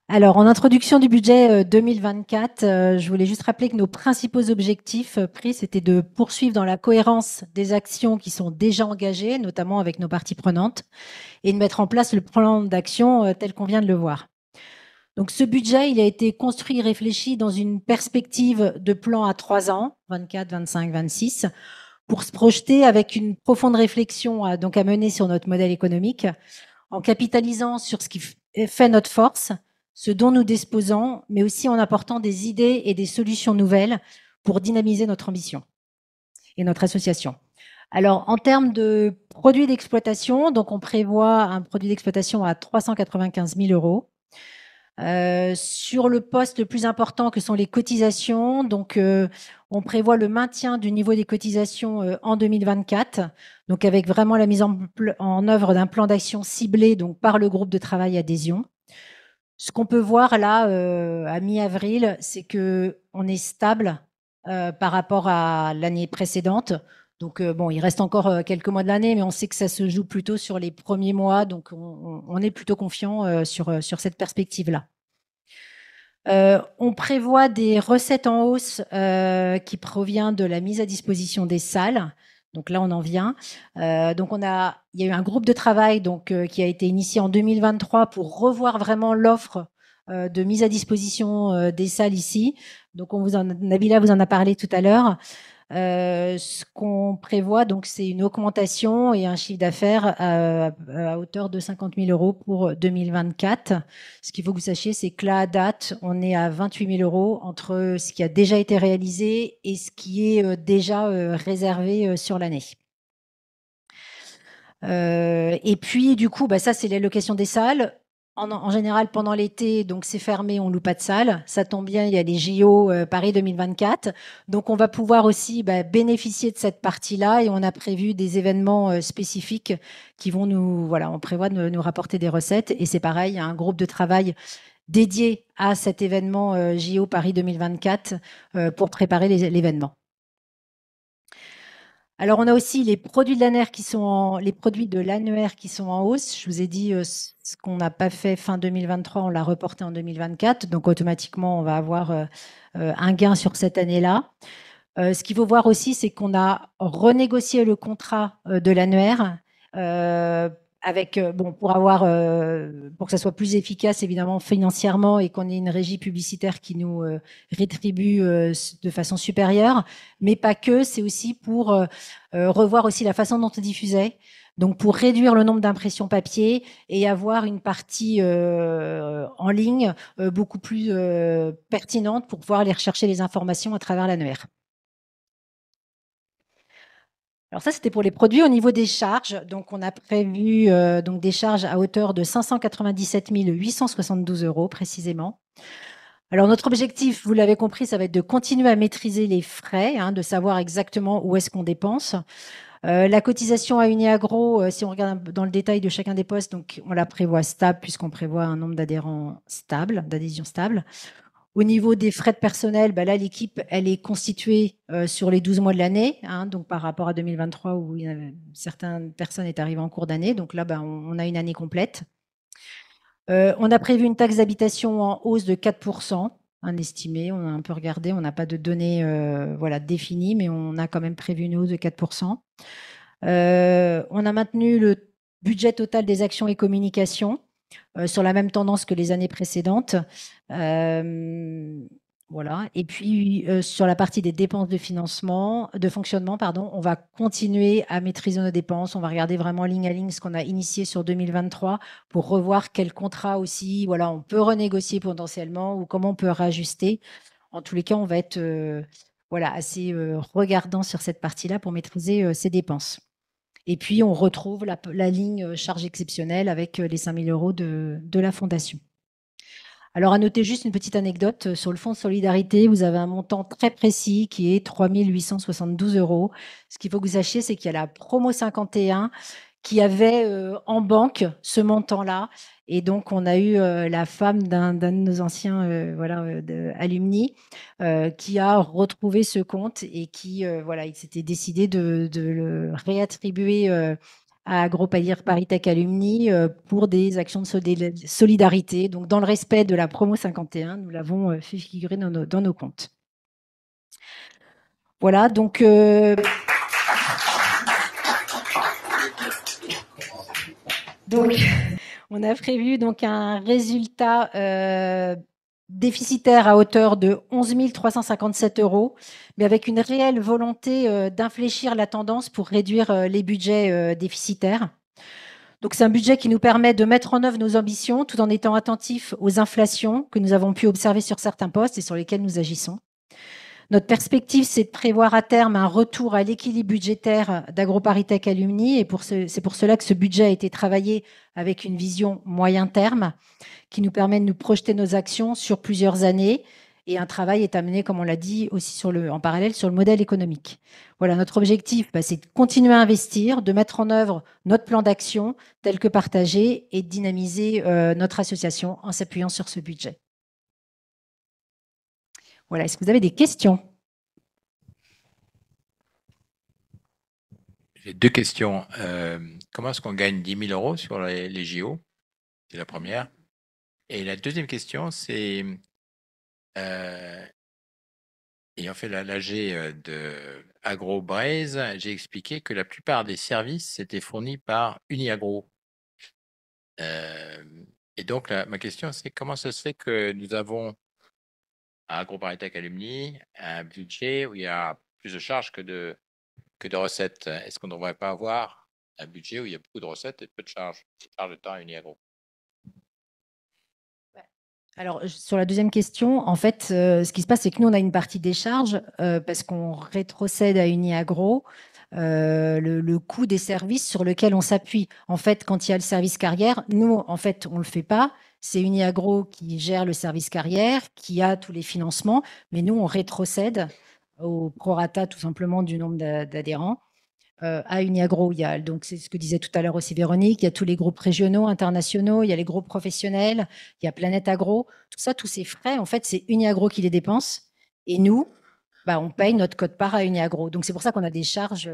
Alors, en introduction du budget 2024, je voulais juste rappeler que nos principaux objectifs pris, c'était de poursuivre dans la cohérence des actions qui sont déjà engagées, notamment avec nos parties prenantes, et de mettre en place le plan d'action tel qu'on vient de le voir. Donc, ce budget, il a été construit et réfléchi dans une perspective de plan à 3 ans, 24, 25, 26, pour se projeter avec une profonde réflexion à mener sur notre modèle économique, en capitalisant sur ce qui fait notre force, ce dont nous disposons, mais aussi en apportant des idées et des solutions nouvelles pour dynamiser notre ambition et notre association. Alors, en termes de produits d'exploitation, donc on prévoit un produit d'exploitation à 395 000 euros. Sur le poste le plus important que sont les cotisations, donc on prévoit le maintien du niveau des cotisations en 2024, donc avec vraiment la mise en œuvre d'un plan d'action ciblé donc par le groupe de travail adhésion. Ce qu'on peut voir là à mi-avril, c'est que on est stable par rapport à l'année précédente. Donc bon, il reste encore quelques mois de l'année, mais on sait que ça se joue plutôt sur les premiers mois, donc on est plutôt confiant sur cette perspective-là. On prévoit des recettes en hausse qui proviennent de la mise à disposition des salles. Donc là, on en vient. Donc il y a eu un groupe de travail qui a été initié en 2023 pour revoir vraiment l'offre de mise à disposition des salles ici. Donc Nabila vous en a parlé tout à l'heure. Ce qu'on prévoit, donc, c'est une augmentation et un chiffre d'affaires à hauteur de 50 000 euros pour 2024. Ce qu'il faut que vous sachiez, c'est que là, à date, on est à 28 000 euros entre ce qui a déjà été réalisé et ce qui est déjà réservé sur l'année. Et puis, du coup, ça, c'est l'allocation des salles. En général, pendant l'été, donc c'est fermé, on ne loue pas de salle. Ça tombe bien, il y a les JO Paris 2024. Donc, on va pouvoir aussi bénéficier de cette partie-là et on a prévu des événements spécifiques qui vont on prévoit de nous rapporter des recettes. Et c'est pareil, il y a un groupe de travail dédié à cet événement JO Paris 2024 pour préparer l'événement. Alors, on a aussi les produits de l'annuaire qui sont en hausse. Je vous ai dit ce qu'on n'a pas fait fin 2023, on l'a reporté en 2024. Donc, automatiquement, on va avoir un gain sur cette année-là. Ce qu'il faut voir aussi, c'est qu'on a renégocié le contrat de l'annuaire avec, pour que ça soit plus efficace évidemment financièrement et qu'on ait une régie publicitaire qui nous rétribue de façon supérieure, mais pas que, c'est aussi pour revoir aussi la façon dont on diffusait. Donc, pour réduire le nombre d'impressions papier et avoir une partie en ligne beaucoup plus pertinente pour pouvoir aller rechercher les informations à travers l'annuaire. Alors ça, c'était pour les produits. Au niveau des charges, donc on a prévu donc des charges à hauteur de 597 872 € précisément. Alors notre objectif, vous l'avez compris, ça va être de continuer à maîtriser les frais, de savoir exactement où est-ce qu'on dépense. La cotisation à Uniagro, si on regarde dans le détail de chacun des postes, donc on la prévoit stable puisqu'on prévoit un nombre d'adhérents stable, d'adhésion stable. Au niveau des frais de personnel, là, l'équipe, elle est constituée sur les 12 mois de l'année, donc par rapport à 2023 où certaines personnes est arrivée en cours d'année. Donc là, on a une année complète. On a prévu une taxe d'habitation en hausse de 4%, un estimé. On a un peu regardé, on n'a pas de données définies, mais on a quand même prévu une hausse de 4%. On a maintenu le budget total des actions et communications sur la même tendance que les années précédentes. Voilà. Et puis, sur la partie des dépenses de fonctionnement, on va continuer à maîtriser nos dépenses. On va regarder vraiment ligne à ligne ce qu'on a initié sur 2023 pour revoir quel contrat aussi, on peut renégocier potentiellement ou comment on peut réajuster. En tous les cas, on va être assez regardant sur cette partie-là pour maîtriser ces dépenses. Et puis, on retrouve la ligne charge exceptionnelle avec les 5 000 € de la Fondation. Alors, à noter juste une petite anecdote. Sur le fonds de solidarité, vous avez un montant très précis qui est 3 872 €. Ce qu'il faut que vous sachiez, c'est qu'il y a la promo 51 qui avait en banque ce montant-là. Et donc, on a eu la femme d'un de nos anciens alumni qui a retrouvé ce compte et qui il s'était décidé de le réattribuer à AgroParisTech Alumni pour des actions de solidarité. Donc, dans le respect de la promo 51, nous l'avons fait figurer dans nos comptes. Voilà, donc... Donc, on a prévu donc un résultat déficitaire à hauteur de 11 357 €, mais avec une réelle volonté d'infléchir la tendance pour réduire les budgets déficitaires. Donc, c'est un budget qui nous permet de mettre en œuvre nos ambitions tout en étant attentifs aux inflations que nous avons pu observer sur certains postes et sur lesquels nous agissons. Notre perspective, c'est de prévoir à terme un retour à l'équilibre budgétaire d'AgroParisTech Alumni. Et c'est pour cela que ce budget a été travaillé avec une vision moyen terme qui nous permet de nous projeter nos actions sur plusieurs années. Et un travail est amené, comme on l'a dit, aussi en parallèle sur le modèle économique. Voilà, notre objectif, c'est de continuer à investir, de mettre en œuvre notre plan d'action tel que partagé et de dynamiser notre association en s'appuyant sur ce budget. Voilà, est-ce que vous avez des questions? J'ai deux questions. Comment est-ce qu'on gagne 10 000 € sur les JO? C'est la première. Et la deuxième question, c'est, ayant fait l'AG de AgroBraise, j'ai expliqué que la plupart des services étaient fournis par Uniagro. Et donc, ma question, c'est comment ça se fait que nous avons à AgroParisTech Alumni un budget où il y a plus de charges que de recettes? Est-ce qu'on ne devrait pas avoir un budget où il y a beaucoup de recettes et peu de charges de temps à Uniagro? Alors, sur la deuxième question, en fait, ce qui se passe, c'est que nous, on a une partie des charges parce qu'on rétrocède à Uniagro le coût des services sur lequel on s'appuie. En fait, quand il y a le service carrière, nous, en fait, on ne le fait pas. C'est Uniagro qui gère le service carrière, qui a tous les financements, mais nous, on rétrocède au prorata tout simplement du nombre d'adhérents. À Uniagro, donc c'est ce que disait tout à l'heure aussi Véronique, il y a tous les groupes régionaux, internationaux, il y a les groupes professionnels, il y a Planète Agro, tout ça, tous ces frais, en fait, c'est Uniagro qui les dépense et nous, on paye notre quote-part à Uniagro. Donc c'est pour ça qu'on a des charges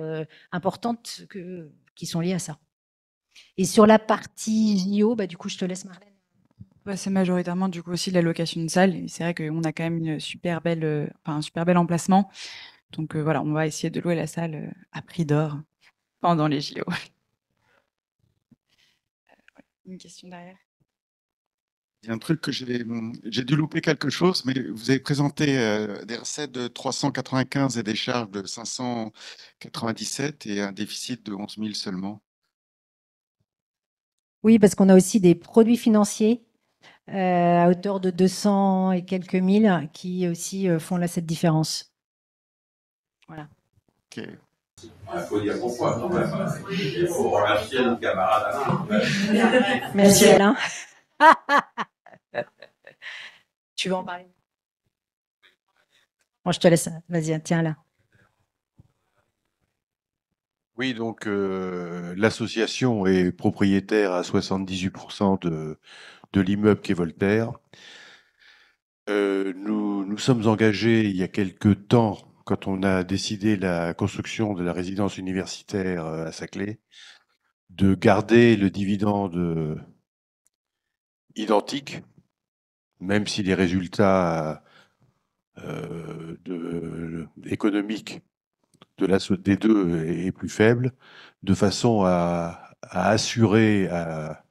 importantes qui sont liées à ça. Et sur la partie JO, du coup, je te laisse Marlène. C'est majoritairement du coup aussi la location de salle. Et c'est vrai qu'on a quand même un super bel emplacement. Donc voilà, on va essayer de louer la salle à prix d'or pendant les JO. Une question derrière. Il y a un truc que j'ai dû louper quelque chose, mais vous avez présenté des recettes de 395 et des charges de 597 et un déficit de 11 000 seulement. Oui, parce qu'on a aussi des produits financiers à hauteur de 200 et quelques mille qui aussi font là cette différence. Voilà. Ok. Il faut dire pourquoi quand même. Il faut remercier notre camarade Alain. Merci Alain. Tu veux en parler? Bon, je te laisse. Vas-y, tiens là. Oui, donc l'association est propriétaire à 78% de l'immeuble qu'est Voltaire. Nous sommes engagés il y a quelque temps, quand on a décidé la construction de la résidence universitaire à Saclay, de garder le dividende identique, même si les résultats économiques des deux est plus faible, de façon à assurer à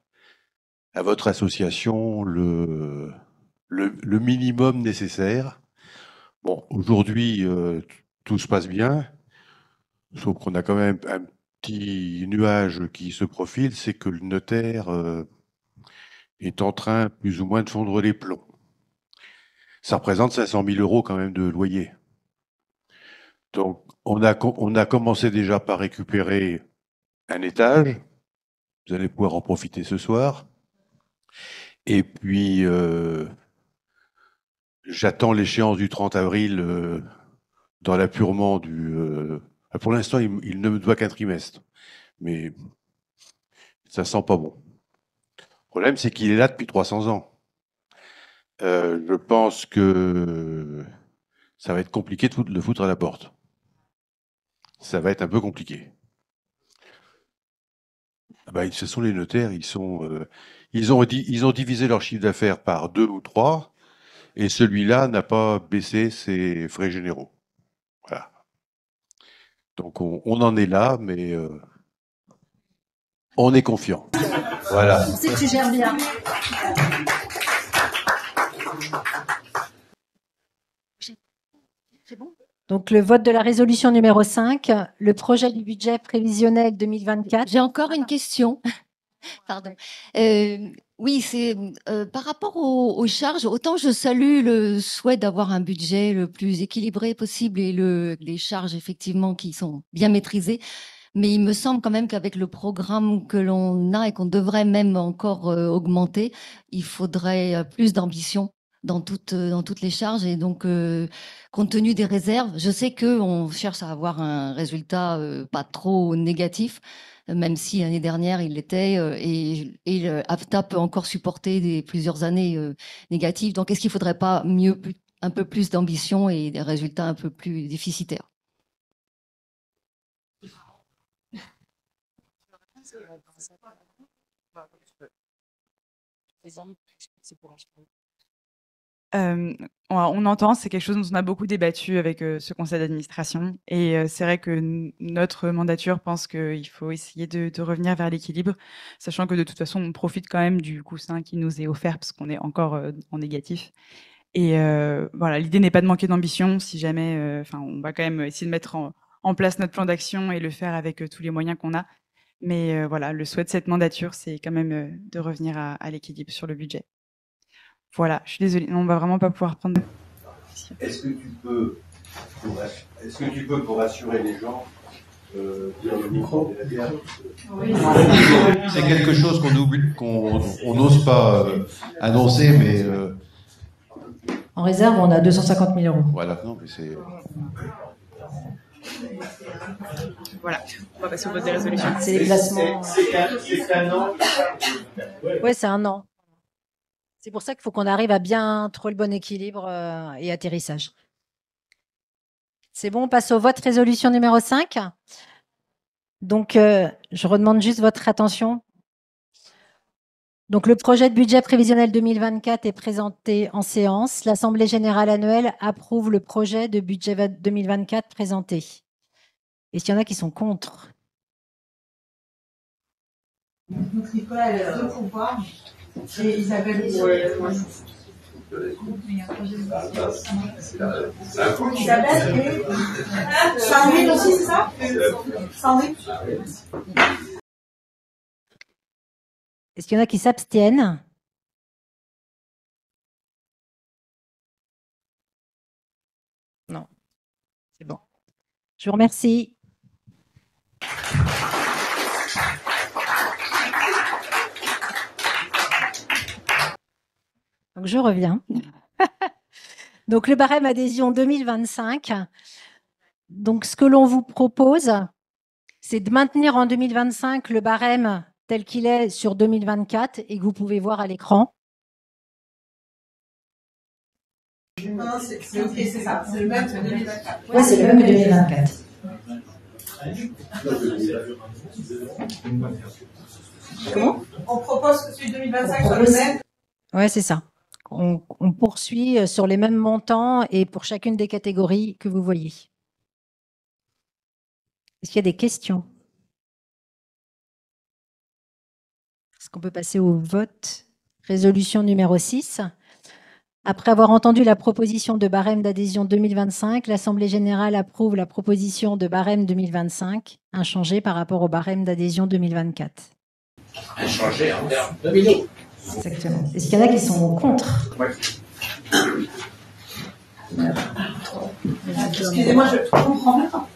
votre association le minimum nécessaire. Bon, aujourd'hui, tout se passe bien, sauf qu'on a quand même un petit nuage qui se profile, c'est que le notaire est en train plus ou moins de fondre les plombs. Ça représente 500 000 € quand même de loyer. Donc, on a commencé déjà par récupérer un étage. Vous allez pouvoir en profiter ce soir. Et puis, j'attends l'échéance du 30 avril dans l'appurement du... pour l'instant, il ne me doit qu'un trimestre. Mais ça sent pas bon. Le problème, c'est qu'il est là depuis 300 ans. Je pense que ça va être compliqué de le foutre à la porte. Ça va être un peu compliqué. Ce sont les notaires, ils ont divisé leur chiffre d'affaires par 2 ou 3, et celui-là n'a pas baissé ses frais généraux. Voilà. Donc on en est là, mais on est confiant. Voilà. On sait que tu gères bien. C'est bon. Donc, le vote de la résolution numéro 5, le projet du budget prévisionnel 2024. J'ai encore une question. Pardon. Oui, c'est par rapport aux charges, autant je salue le souhait d'avoir un budget le plus équilibré possible et les charges effectivement qui sont bien maîtrisées, mais il me semble quand même qu'avec le programme que l'on a et qu'on devrait même encore augmenter, il faudrait plus d'ambition dans toutes les charges. Et donc, compte tenu des réserves, je sais qu'on cherche à avoir un résultat pas trop négatif, même si l'année dernière, il l'était, et l'AFTA peut encore supporter plusieurs années négatives. Donc, est-ce qu'il ne faudrait pas un peu plus d'ambition et des résultats un peu plus déficitaires? On entend, c'est quelque chose dont on a beaucoup débattu avec ce conseil d'administration, et c'est vrai que notre mandature pense qu'il faut essayer de revenir vers l'équilibre, sachant que de toute façon, on profite quand même du coussin qui nous est offert parce qu'on est encore en négatif. Et voilà, l'idée n'est pas de manquer d'ambition, si jamais, on va quand même essayer de mettre en place notre plan d'action et le faire avec tous les moyens qu'on a. Mais voilà, le souhait de cette mandature, c'est quand même de revenir à l'équilibre sur le budget. Voilà, je suis désolée, on va vraiment pas pouvoir prendre. Est-ce que tu peux, pour rassurer les gens, dire le micro? C'est quelque chose qu'on oublie, qu'on n'ose pas annoncer, mais. En réserve, on a 250 000 €. Voilà, non, mais c'est. Voilà, on va passer au vote des résolutions. C'est les placements. C'est un an. Oui, c'est un an. C'est pour ça qu'il faut qu'on arrive à bien trouver le bon équilibre et atterrissage. C'est bon, on passe au vote résolution numéro 5. Donc, je redemande juste votre attention. Donc, le projet de budget prévisionnel 2024 est présenté en séance. L'Assemblée générale annuelle approuve le projet de budget 2024 présenté. Est-ce qu'il y en a qui sont contre? Donc Nicolas, elle a deux pouvoirs. Et Isabelle, Isabelle, Sandrine aussi, c'est ça? Sandrine. Est-ce qu'il y en a qui s'abstiennent? Non. C'est bon. Je vous remercie. Donc, je reviens. Donc, le barème adhésion 2025. Donc, ce que l'on vous propose, c'est de maintenir en 2025 le barème tel qu'il est sur 2024 et que vous pouvez voir à l'écran. Non, c'est OK, c'est ça. C'est le même que 2024. Oui, c'est le même que 2024. Comment? On propose que celui de 2025 soit le même. Oui, c'est ça. On poursuit sur les mêmes montants et pour chacune des catégories que vous voyez. Est-ce qu'il y a des questions? Est-ce qu'on peut passer au vote? Résolution numéro 6. Après avoir entendu la proposition de barème d'adhésion 2025, l'Assemblée générale approuve la proposition de barème 2025, inchangée par rapport au barème d'adhésion 2024. Inchangé en termes de millions. Exactement. Est-ce qu'il y en a qui sont contre? Oui. Excusez-moi, je comprends pas.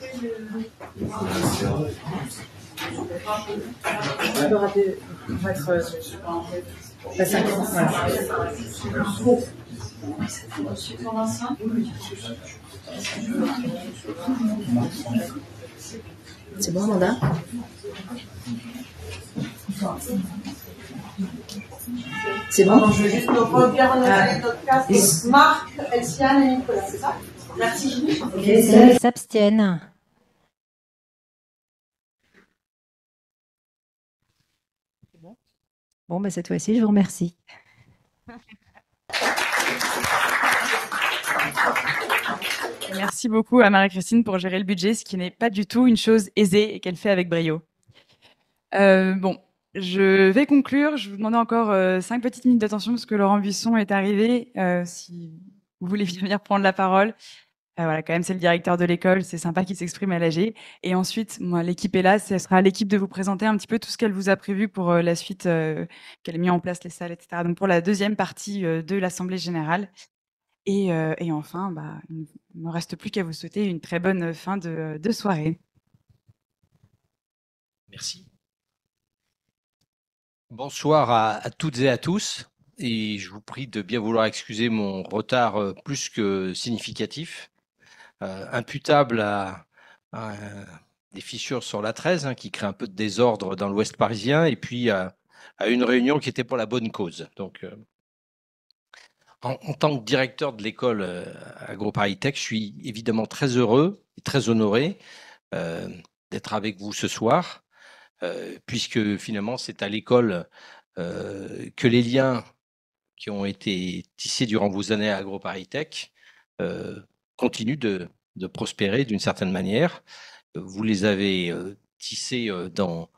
Il y aura des... On va être... je sais pas, en fait... La 50, voilà. C'est bon, Amanda? C'est bon? Je vais juste me regarder notre casque. Marc, Elsiane et Nicolas, c'est ça? Merci. Ils s'abstiennent. Bon, ben cette fois-ci, je vous remercie. Merci beaucoup à Marie-Christine pour gérer le budget, ce qui n'est pas du tout une chose aisée et qu'elle fait avec brio. Bon, je vais conclure. Je vous demande encore 5 petites minutes d'attention parce que Laurent Buisson est arrivé. Si vous voulez venir prendre la parole. Voilà, quand même, c'est le directeur de l'école. C'est sympa qu'il s'exprime à l'AG. Et ensuite, moi, l'équipe est là. Ce sera à l'équipe de vous présenter un petit peu tout ce qu'elle vous a prévu pour la suite, qu'elle ait mis en place les salles, etc. Donc, pour la deuxième partie de l'Assemblée générale. Et enfin, bah, il ne me reste plus qu'à vous souhaiter une très bonne fin de soirée. Merci. Bonsoir à toutes et à tous. Et je vous prie de bien vouloir excuser mon retard plus que significatif. Imputable à des fissures sur la 13 hein, qui créent un peu de désordre dans l'ouest parisien et puis à une réunion qui était pour la bonne cause. Donc, en tant que directeur de l'école AgroParisTech, je suis évidemment très heureux et très honoré d'être avec vous ce soir, puisque finalement c'est à l'école que les liens qui ont été tissés durant vos années à AgroParisTech continuent de prospérer d'une certaine manière. Vous les avez tissés dans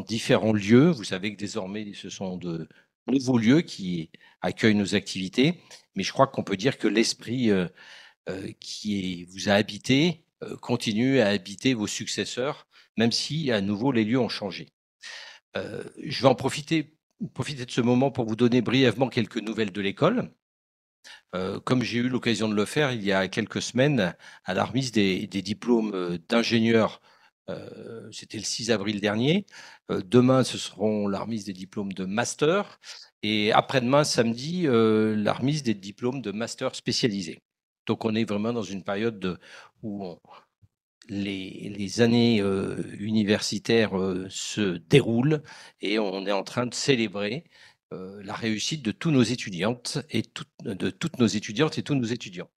différents lieux. Vous savez que désormais, ce sont de nouveaux lieux qui accueillent nos activités. Mais je crois qu'on peut dire que l'esprit qui vous a habité continue à habiter vos successeurs, même si à nouveau les lieux ont changé. Je vais en profiter de ce moment pour vous donner brièvement quelques nouvelles de l'école. Comme j'ai eu l'occasion de le faire il y a quelques semaines à la remise des diplômes d'ingénieur, c'était le 6 avril dernier. Demain, ce seront la remise des diplômes de master et après-demain, samedi, la remise des diplômes de master spécialisés. Donc, on est vraiment dans une période où les années universitaires se déroulent et on est en train de célébrer la réussite de tous nos étudiantes et de toutes nos étudiantes et tous nos étudiants.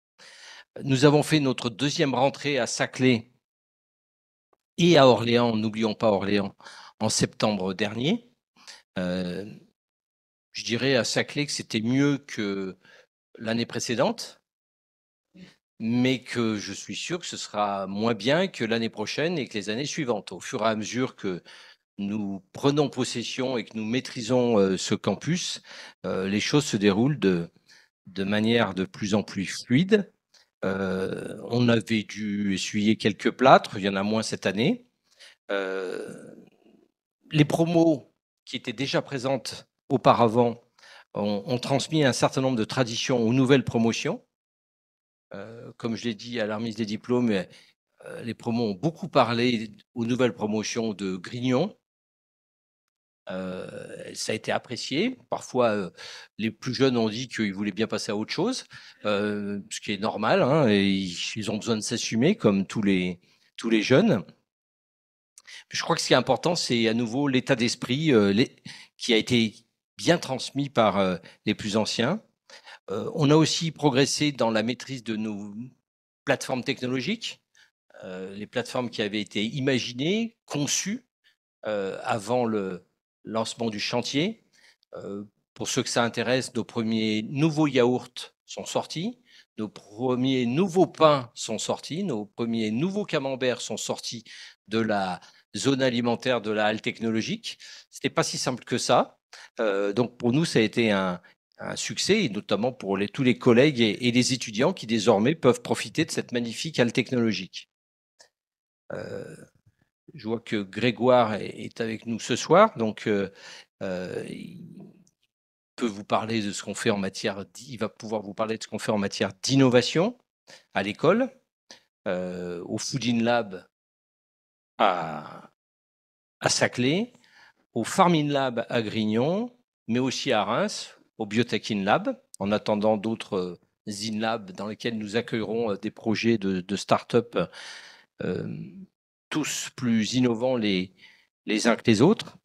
Nous avons fait notre deuxième rentrée à Saclay et à Orléans, n'oublions pas Orléans, en septembre dernier. je dirais à Saclay que c'était mieux que l'année précédente, mais que je suis sûr que ce sera moins bien que l'année prochaine et que les années suivantes. Au fur et à mesure que nous prenons possession et que nous maîtrisons ce campus, les choses se déroulent de manière de plus en plus fluide. On avait dû essuyer quelques plâtres, il y en a moins cette année. Les promos qui étaient déjà présentes auparavant ont transmis un certain nombre de traditions aux nouvelles promotions. Comme je l'ai dit à la remise des diplômes, les promos ont beaucoup parlé aux nouvelles promotions de Grignon. Ça a été apprécié. Parfois, les plus jeunes ont dit qu'ils voulaient bien passer à autre chose, ce qui est normal, hein, et ils ont besoin de s'assumer comme tous les jeunes. Je crois que ce qui est important, c'est à nouveau l'état d'esprit qui a été bien transmis par les plus anciens. On a aussi progressé dans la maîtrise de nos plateformes technologiques, les plateformes qui avaient été imaginées, conçues avant le lancement du chantier. Pour ceux que ça intéresse, nos premiers nouveaux yaourts sont sortis, nos premiers nouveaux pains sont sortis, nos premiers nouveaux camemberts sont sortis de la zone alimentaire de la halle technologique. Ce n'était pas si simple que ça. Donc pour nous, ça a été un succès, et notamment pour tous les collègues et les étudiants qui désormais peuvent profiter de cette magnifique halle technologique. Je vois que Grégoire est avec nous ce soir, donc il peut vous parler de ce qu'on fait en matière, il va pouvoir vous parler de ce qu'on fait en matière d'innovation à l'école, au Foodin Lab à Saclay, au Farmin Lab à Grignon, mais aussi à Reims, au Biotech In Lab, en attendant d'autres In Lab dans lesquels nous accueillerons des projets de start-up tous plus innovants les uns que les autres.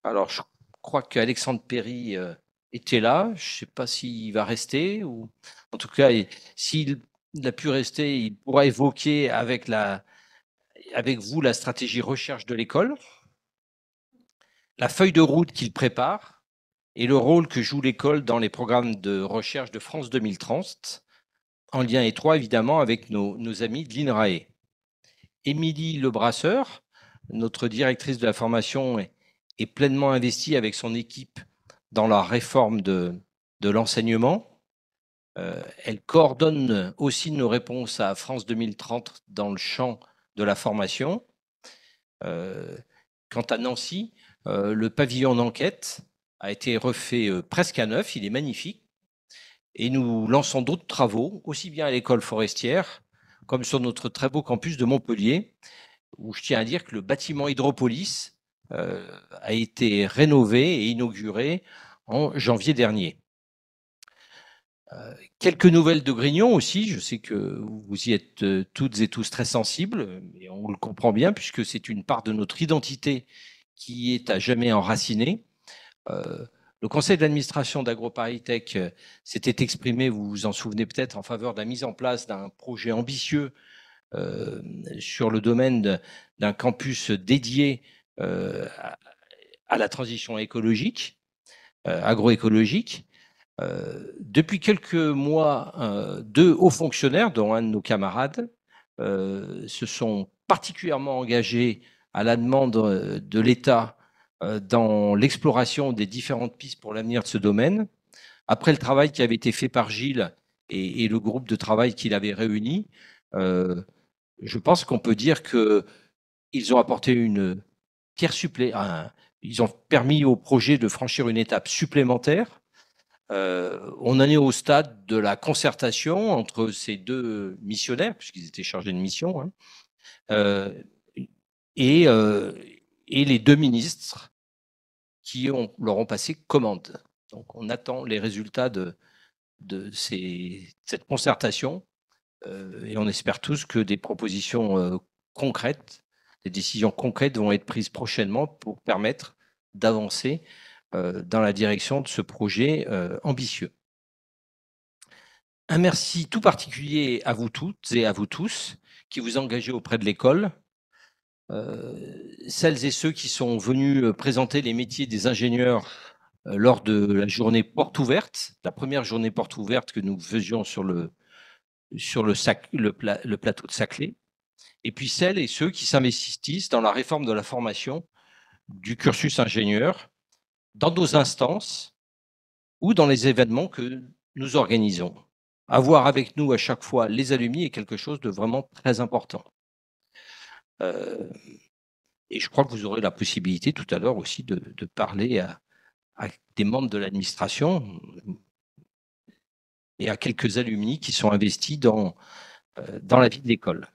Alors, je crois qu'Alexandre Perry était là. Je ne sais pas s'il va rester, ou en tout cas, s'il a pu rester, il pourra évoquer avec vous la stratégie recherche de l'école, la feuille de route qu'il prépare et le rôle que joue l'école dans les programmes de recherche de France 2030, en lien étroit évidemment avec nos amis de l'INRAE. Émilie Lebrasseur, notre directrice de la formation, est pleinement investie avec son équipe dans la réforme de l'enseignement. Elle coordonne aussi nos réponses à France 2030 dans le champ de la formation. Quant à Nancy, le pavillon d'enquête a été refait presque à neuf, il est magnifique. Et nous lançons d'autres travaux, aussi bien à l'école forestière comme sur notre très beau campus de Montpellier, où je tiens à dire que le bâtiment Hydropolis a été rénové et inauguré en janvier dernier. Quelques nouvelles de Grignon aussi, je sais que vous y êtes toutes et tous très sensibles, et on le comprend bien puisque c'est une part de notre identité qui est à jamais enracinée. Le conseil d'administration d'AgroParisTech s'était exprimé, vous vous en souvenez peut-être, en faveur de la mise en place d'un projet ambitieux sur le domaine d'un campus dédié à la transition écologique, agroécologique. Depuis quelques mois, deux hauts fonctionnaires, dont un de nos camarades, se sont particulièrement engagés à la demande de l'État dans l'exploration des différentes pistes pour l'avenir de ce domaine. Après le travail qui avait été fait par Gilles et le groupe de travail qu'il avait réuni, je pense qu'on peut dire qu'ils ont apporté une pierre supplémentaire. Ils ont permis au projet de franchir une étape supplémentaire. On en est au stade de la concertation entre ces deux missionnaires, puisqu'ils étaient chargés de mission, hein, et les deux ministres qui leur ont passé commande. Donc, on attend les résultats de cette concertation et on espère tous que des propositions concrètes, des décisions concrètes vont être prises prochainement pour permettre d'avancer dans la direction de ce projet ambitieux. Un merci tout particulier à vous toutes et à vous tous qui vous engagez auprès de l'école. Celles et ceux qui sont venus présenter les métiers des ingénieurs lors de la journée porte ouverte, la première journée porte ouverte que nous faisions sur le plateau de Saclay, et puis celles et ceux qui s'investissent dans la réforme de la formation du cursus ingénieur, dans nos instances ou dans les événements que nous organisons. Avoir avec nous à chaque fois les alumni est quelque chose de vraiment très important. Et je crois que vous aurez la possibilité tout à l'heure aussi de parler à des membres de l'administration et à quelques alumni qui sont investis dans la vie de l'école.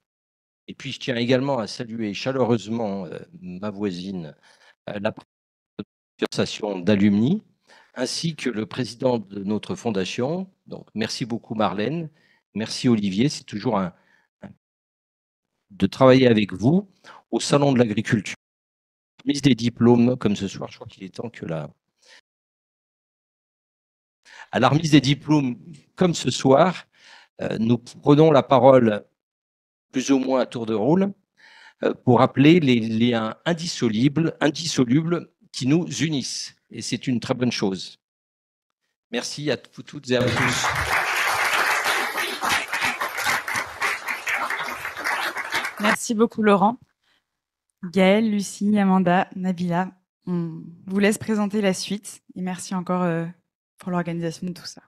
Et puis, je tiens également à saluer chaleureusement ma voisine, la association d'alumni, ainsi que le président de notre fondation. Donc, merci beaucoup Marlène, merci Olivier, c'est toujours de travailler avec vous au Salon de l'Agriculture. Mise des diplômes, comme ce soir, je crois qu'il est temps que à la remise des diplômes, comme ce soir, nous prenons la parole plus ou moins à tour de rôle pour rappeler les liens indissolubles qui nous unissent. Et c'est une très bonne chose. Merci à vous toutes et à vous tous. Merci beaucoup Laurent. Gaëlle, Lucie, Amanda, Nabila, on vous laisse présenter la suite. Et merci encore pour l'organisation de tout ça.